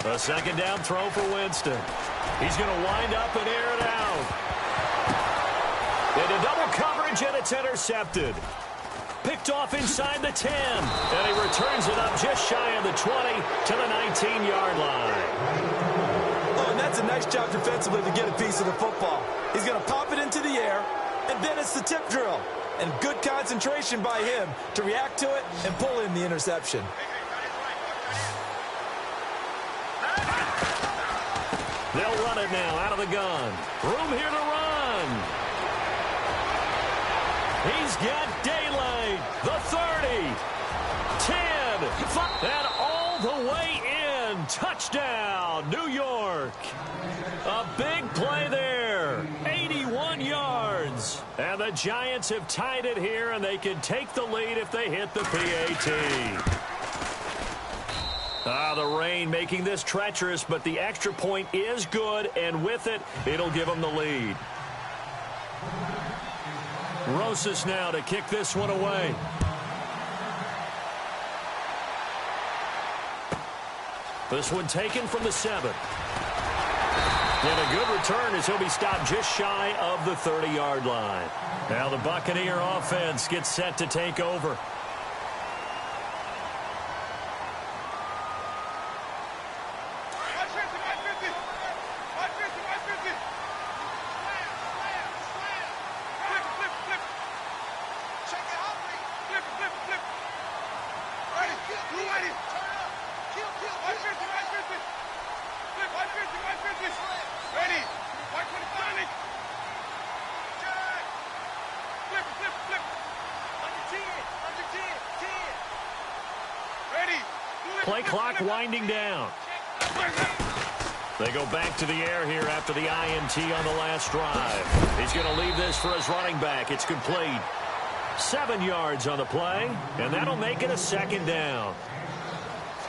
A 2nd down throw for Winston. He's going to wind up and air it out. Into double coverage, and it's intercepted. Picked off inside the 10. And he returns it up just shy of the 20 to the 19-yard line. Oh, and that's a nice job defensively to get a piece of the football. He's going to pop it into the air, and then it's the tip drill. And good concentration by him to react to it and pull in the interception. They'll run it now out of the gun. Room here to run. He's got daylight. The 30. 10. 5, and all the way in. Touchdown, New York. A big play there. 81 yards. And the Giants have tied it here, and they can take the lead if they hit the PAT. The rain making this treacherous, but the extra point is good, and with it, it'll give them the lead. Rosas now to kick this one away. This one taken from the 7. And a good return as he'll be stopped just shy of the 30-yard line. Now the Buccaneer offense gets set to take over. Play clock winding down. They go back to the air here after the INT on the last drive. He's going to leave this for his running back. It's complete. 7 yards on the play, and that'll make it a 2nd down.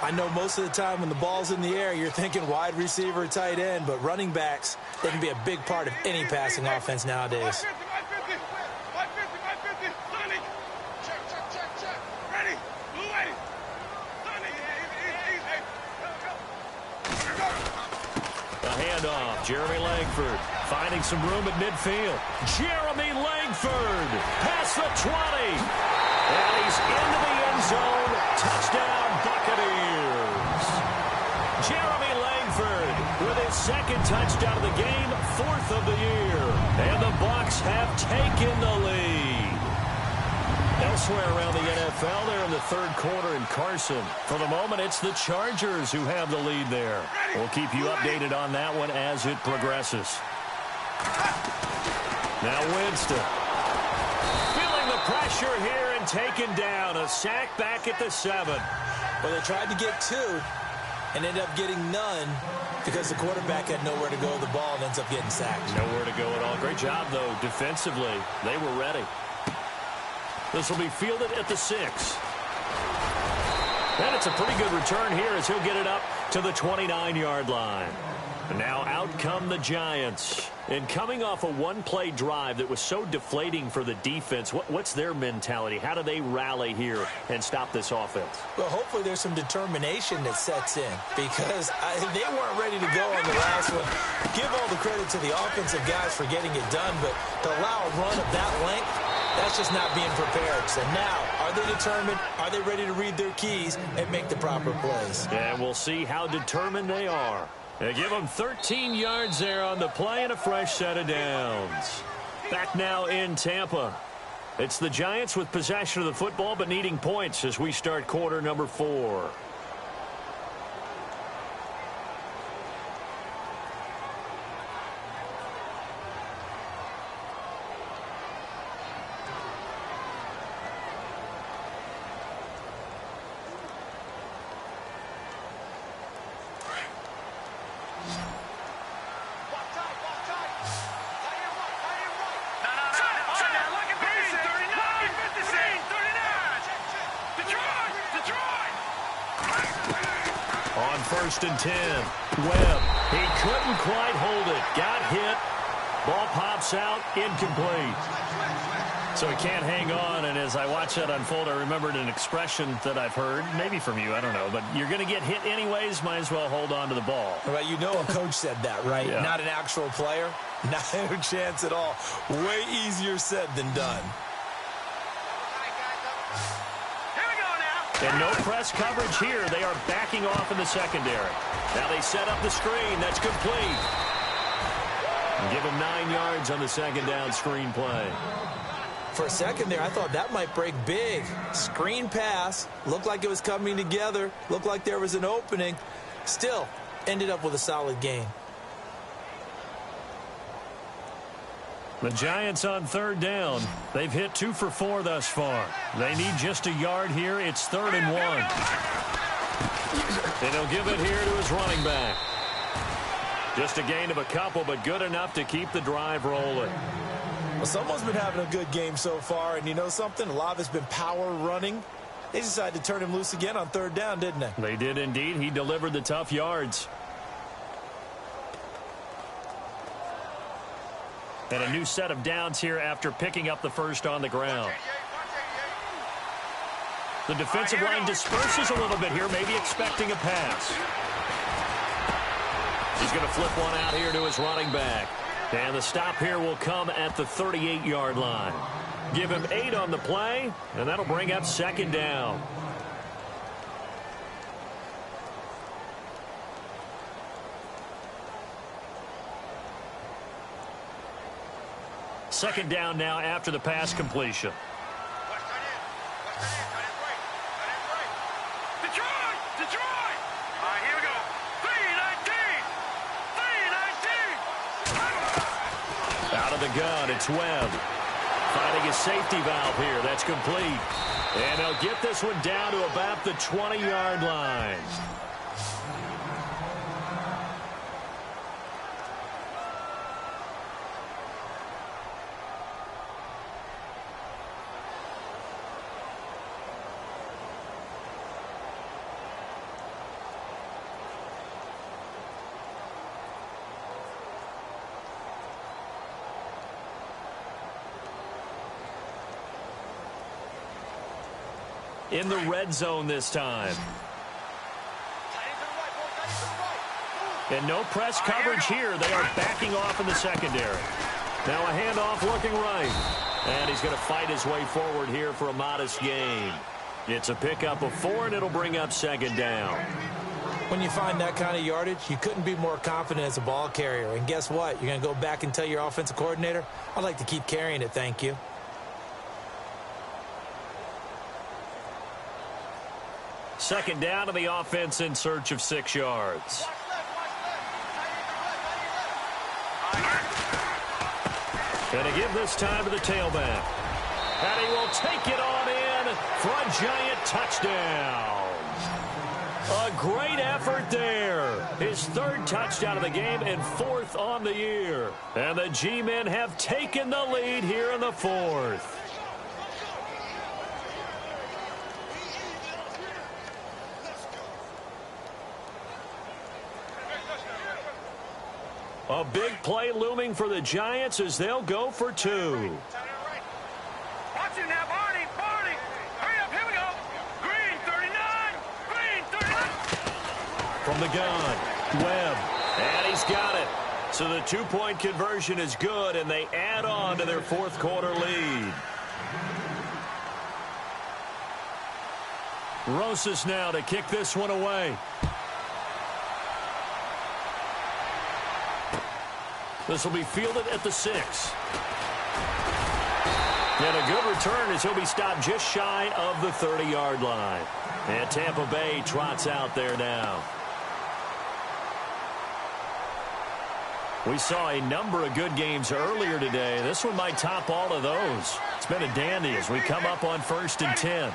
I know most of the time when the ball's in the air, you're thinking wide receiver, tight end, but running backs, they can be a big part of any passing offense nowadays. Handoff. Jeremy Langford finding some room at midfield. Jeremy Langford past the 20. And he's into the end zone. Touchdown, Buccaneers. Jeremy Langford with his 2nd touchdown of the game, 4th of the year. And the Bucs have taken the lead. Elsewhere around the NFL, they're in the 3rd quarter in Carson. For the moment, it's the Chargers who have the lead there. We'll keep you updated on that one as it progresses. Now Winston. Feeling the pressure here and taken down. A sack back at the 7. Well, they tried to get 2 and ended up getting none because the quarterback had nowhere to go with the ball and ends up getting sacked. Nowhere to go at all. Great job, though, defensively. They were ready. This will be fielded at the 6. And it's a pretty good return here as he'll get it up to the 29-yard line. And now out come the Giants. And coming off a one-play drive that was so deflating for the defense, what's their mentality? How do they rally here and stop this offense? Well, hopefully there's some determination that sets in because they weren't ready to go on the last one. Give all the credit to the offensive guys for getting it done, but to allow a run of that length, that's just not being prepared. So now, are they determined? Are they ready to read their keys and make the proper plays? And we'll see how determined they are. They give them 13 yards there on the play and a fresh set of downs. Back now in Tampa. It's the Giants with possession of the football but needing points as we start quarter number 4. First and 10. Webb. He couldn't quite hold it. Got hit. Ball pops out. Incomplete. So he can't hang on. And as I watch that unfold, I remembered an expression that I've heard, maybe from you, I don't know, but you're going to get hit anyways, might as well hold on to the ball. Well, you know a coach said that, right? Yeah. Not an actual player. Not a chance at all. Way easier said than done. And no press coverage here. They are backing off in the secondary. Now they set up the screen. That's complete. And give him 9 yards on the second down screen play. For a second there, I thought that might break big. Screen pass. Looked like it was coming together. Looked like there was an opening. Still, ended up with a solid gain. The Giants on third down. They've hit 2 for 4 thus far. They need just a yard here. It's 3rd and 1. And he'll give it here to his running back. Just a gain of a couple, but good enough to keep the drive rolling. Well, someone's been having a good game so far, and you know something? A lot of it's been power running. They decided to turn him loose again on 3rd down, didn't they? They did indeed. He delivered the tough yards. And a new set of downs here after picking up the first on the ground. The defensive line disperses a little bit here, maybe expecting a pass. He's going to flip one out here to his running back. And the stop here will come at the 38-yard line. Give him 8 on the play, and that'll bring up 2nd down. Second down now after the pass completion. Detroit! All right, here we go. 3-19! Out of the gun, it's Webb. Finding his safety valve here. That's complete. And he'll get this one down to about the 20-yard line. In the red zone this time. And no press coverage here. They are backing off in the secondary. Now a handoff looking right. And he's going to fight his way forward here for a modest gain. It's a pickup of 4, and it'll bring up 2nd down. When you find that kind of yardage, you couldn't be more confident as a ball carrier. And guess what? You're going to go back and tell your offensive coordinator, I'd like to keep carrying it, thank you. Second down to the offense in search of 6 yards. And to give this time to the tailback. And he will take it on in for a giant touchdown. A great effort there. His 3rd touchdown of the game and 4th on the year. And the G-men have taken the lead here in the 4th. A big play looming for the Giants as they'll go for 2. Watch it now, Barney! Hurry up, here we go! Green 39! Green 39! From the gun, Webb. And he's got it. So the 2-point conversion is good, and they add on to their 4th quarter lead. Rosas now to kick this one away. This will be fielded at the 6. And a good return as he'll be stopped just shy of the 30-yard line. And Tampa Bay trots out there now. We saw a number of good games earlier today. This one might top all of those. It's been a dandy as we come up on 1st and 10.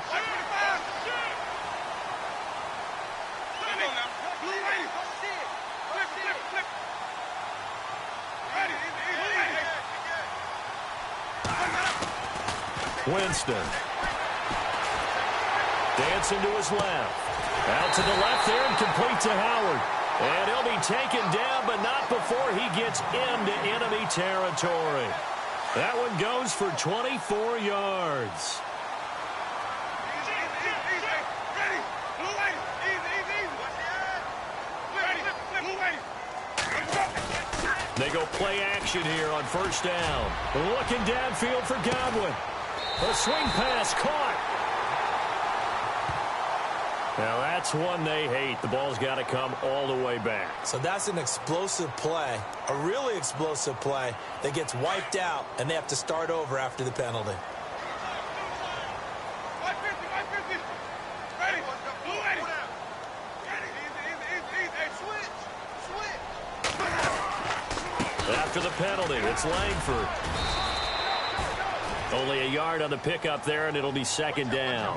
Winston. Dancing to his left. Out to the left there and complete to Howard. And he'll be taken down, but not before he gets into enemy territory. That one goes for 24 yards. They go play action here on 1st down. Looking downfield for Godwin. The swing pass caught. Now that's one they hate. The ball's got to come all the way back. So that's an explosive play, a really explosive play that gets wiped out, and they have to start over after the penalty. after the penalty. It's Langford. Only a yard on the pickup there, and it'll be second down.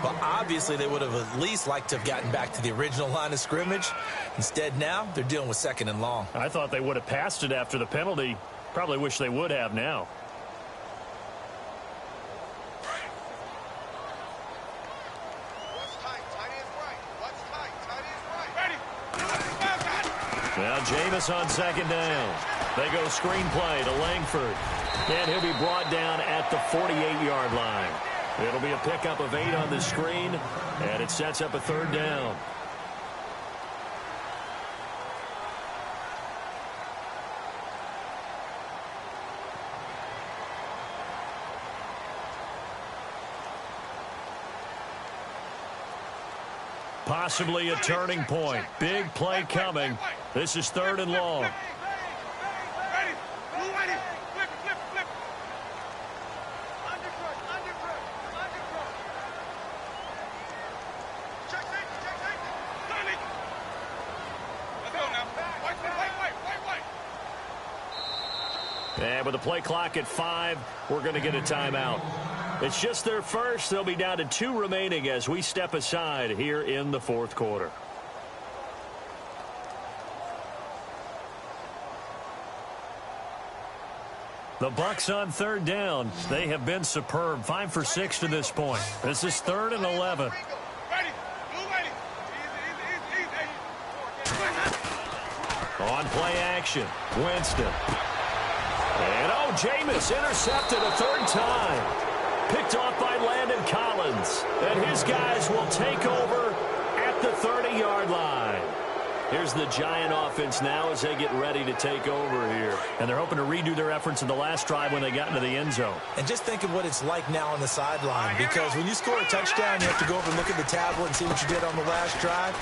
Well, obviously, they would have at least liked to have gotten back to the original line of scrimmage. Instead, now, they're dealing with second and long. I thought they would have passed it after the penalty. Probably wish they would have now. Now Jameis on second down. They go screenplay to Langford. And he'll be brought down at the 48-yard line. It'll be a pickup of 8 on the screen, and it sets up a third down. Possibly a turning point. Big play coming. This is third and long. And with the play clock at 5, we're going to get a timeout. It's just their first. They'll be down to 2 remaining as we step aside here in the fourth quarter. The Bucs on third down. They have been superb. 5 for 6 to this point. This is 3rd and 11. On play action, Winston. And Jameis intercepted a third time. Picked off by Landon Collins. And his guys will take over at the 30-yard line. Here's the Giant offense now as they get ready to take over here. And they're hoping to redo their efforts in the last drive when they got into the end zone. And just think of what it's like now on the sideline. Because when you score a touchdown, you have to go over and look at the tablet and see what you did on the last drive.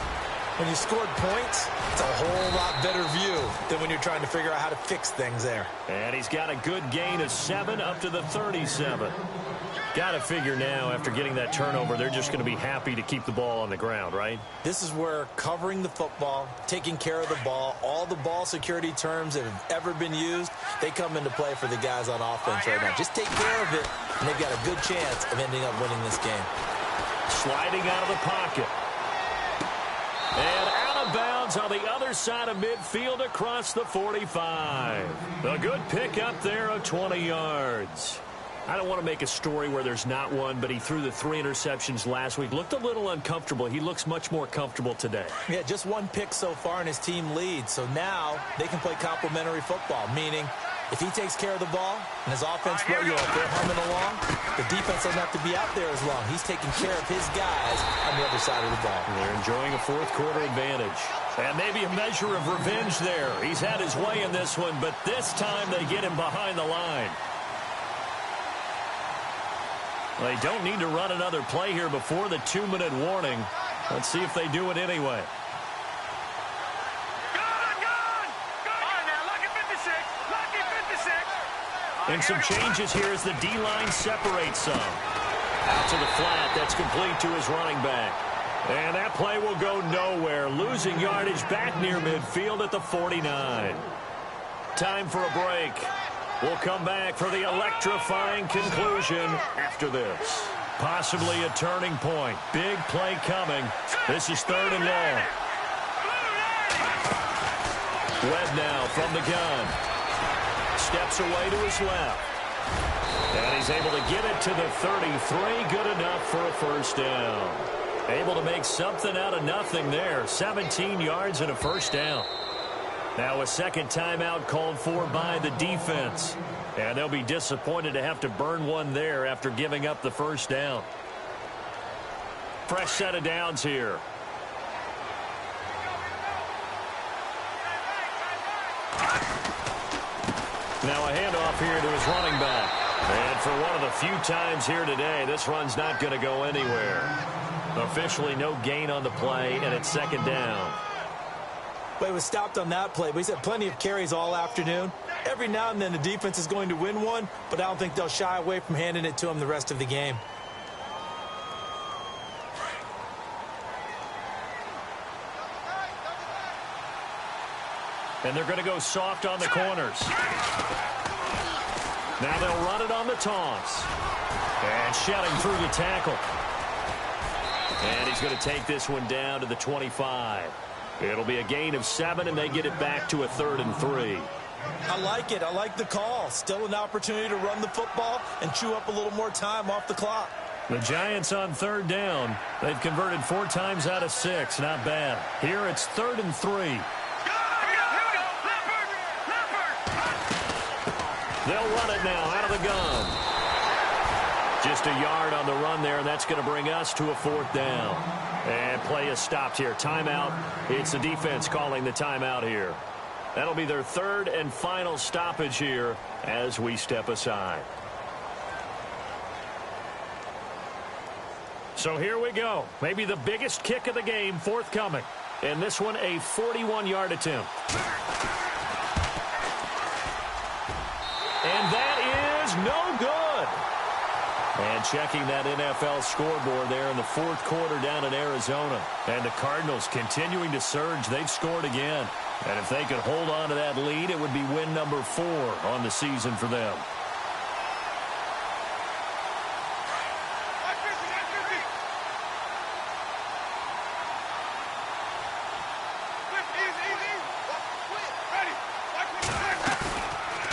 When you scored points, it's a whole lot better view than when you're trying to figure out how to fix things there. And he's got a good gain of 7 up to the 37. Got to figure now, after getting that turnover, they're just going to be happy to keep the ball on the ground, right? This is where covering the football, taking care of the ball, all the ball security terms that have ever been used, they come into play for the guys on offense right now. Just take care of it, and they've got a good chance of ending up winning this game. Sliding out of the pocket. And out of bounds on the other side of midfield across the 45. A good pickup there of 20 yards. I don't want to make a story where there's not one, but he threw the 3 interceptions last week. Looked a little uncomfortable. He looks much more comfortable today. Yeah, just 1 pick so far, and his team leads. So now they can play complementary football, meaning if he takes care of the ball and his offense, if they're humming along, the defense doesn't have to be out there as long. He's taking care of his guys on the other side of the ball. And they're enjoying a fourth quarter advantage. And maybe a measure of revenge there. He's had his way in this one, but this time they get him behind the line. They don't need to run another play here before the 2-minute warning. Let's see if they do it anyway. And some changes here as the D-line separates some. Out to the flat. That's complete to his running back. And that play will go nowhere. Losing yardage back near midfield at the 49. Time for a break. We'll come back for the electrifying conclusion after this. Possibly a turning point. Big play coming. This is 3rd and long. Webb now from the gun. Steps away to his left. And he's able to get it to the 33. Good enough for a first down. Able to make something out of nothing there. 17 yards and a first down. Now a second timeout called for by the defense. And they'll be disappointed to have to burn one there after giving up the first down. Fresh set of downs here. Now a handoff here to his running back. And for one of the few times here today, this run's not going to go anywhere. Officially no gain on the play, and it's second down. Well, he was stopped on that play, but he's had plenty of carries all afternoon. Every now and then the defense is going to win one, but I don't think they'll shy away from handing it to him the rest of the game. And they're going to go soft on the corners. Now they'll run it on the taunts. And shouting through the tackle. And he's going to take this one down to the 25. It'll be a gain of 7, and they get it back to a 3rd and 3. I like it. I like the call. Still an opportunity to run the football and chew up a little more time off the clock. The Giants on 3rd down. They've converted 4 times out of 6. Not bad. Here it's 3rd and 3. They'll run it now out of the gun. Just a yard on the run there, and that's going to bring us to a 4th down. And play is stopped here. Timeout. It's the defense calling the timeout here. That'll be their 3rd and final stoppage here as we step aside. So here we go. Maybe the biggest kick of the game forthcoming. And this one a 41-yard attempt. And that is no good. And checking that NFL scoreboard there in the 4th quarter down in Arizona. And the Cardinals continuing to surge. They've scored again. And if they could hold on to that lead, it would be win number 4 on the season for them.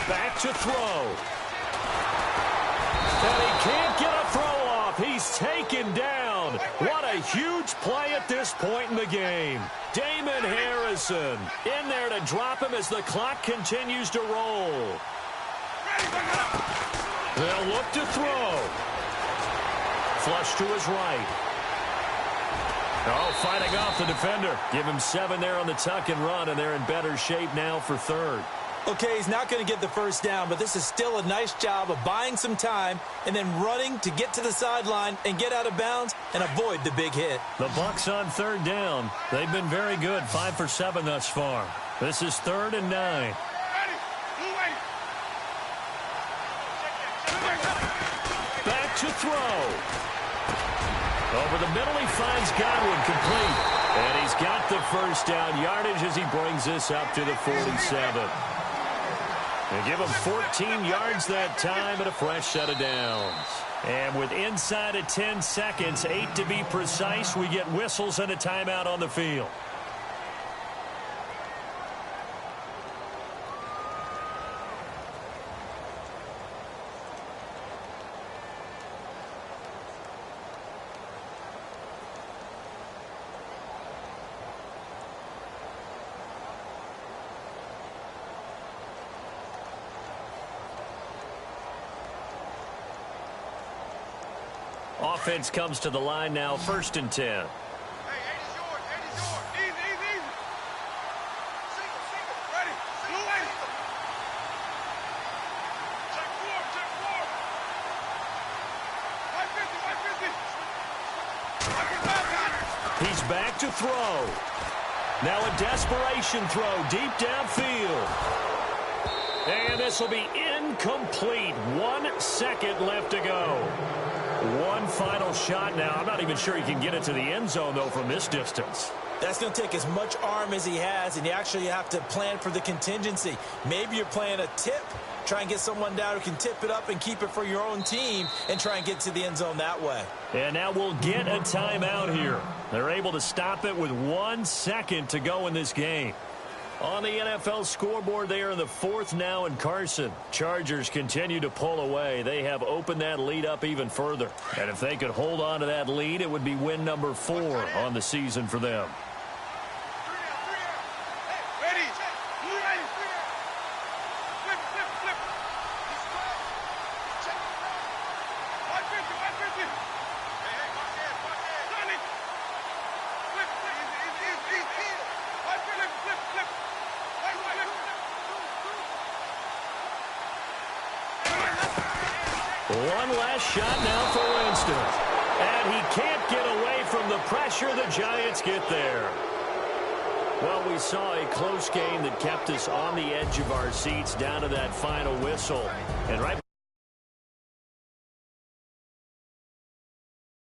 Back to throw. And he can't get a throw off. He's taken down. What a huge play at this point in the game. Damon Harrison in there to drop him as the clock continues to roll. They'll look to throw. Flush to his right. Oh, fighting off the defender. Give him 7 there on the tuck and run, and they're in better shape now for 3rd. Okay, he's not going to get the first down, but this is still a nice job of buying some time and then running to get to the sideline and get out of bounds and avoid the big hit. The Bucs on 3rd down. They've been very good, 5 for 7 thus far. This is 3rd and 9. Back to throw. Over the middle, he finds Godwin complete. And he's got the first down yardage as he brings this up to the 47. They give him 14 yards that time and a fresh set of downs. And with inside of 10 seconds, 8 to be precise, we get whistles and a timeout on the field. Offense comes to the line now, 1st and 10. Hey, 8 is yours. 8 is yours. Easy, easy, easy. Single, single. Ready. Blue 80. Check 4, check 4. 550, 550. He's back to throw. Now a desperation throw deep downfield. And this will be incomplete. 1 second left to go. One final shot now. I'm not even sure he can get it to the end zone, though, from this distance. That's going to take as much arm as he has, and you actually have to plan for the contingency. Maybe you're playing a tip. Try and get someone down who can tip it up and keep it for your own team and try and get to the end zone that way. And now we'll get a timeout here. They're able to stop it with 1 second to go in this game. On the NFL scoreboard, they are in the 4th now in Carson. Chargers continue to pull away. They have opened that lead up even further. And if they could hold on to that lead, it would be win number 4 on the season for them. Ready. Blue 80. Flip, flip, flip. 550, 550. Hey, watch that, watch that. Sonny. Flip, flip. Easy, easy, easy. 550, flip, flip. One last shot now for Winston. And he can't get away from the pressure. The Giants get there. Well, we saw a close game that kept us on the edge of our seats down to that final whistle. And right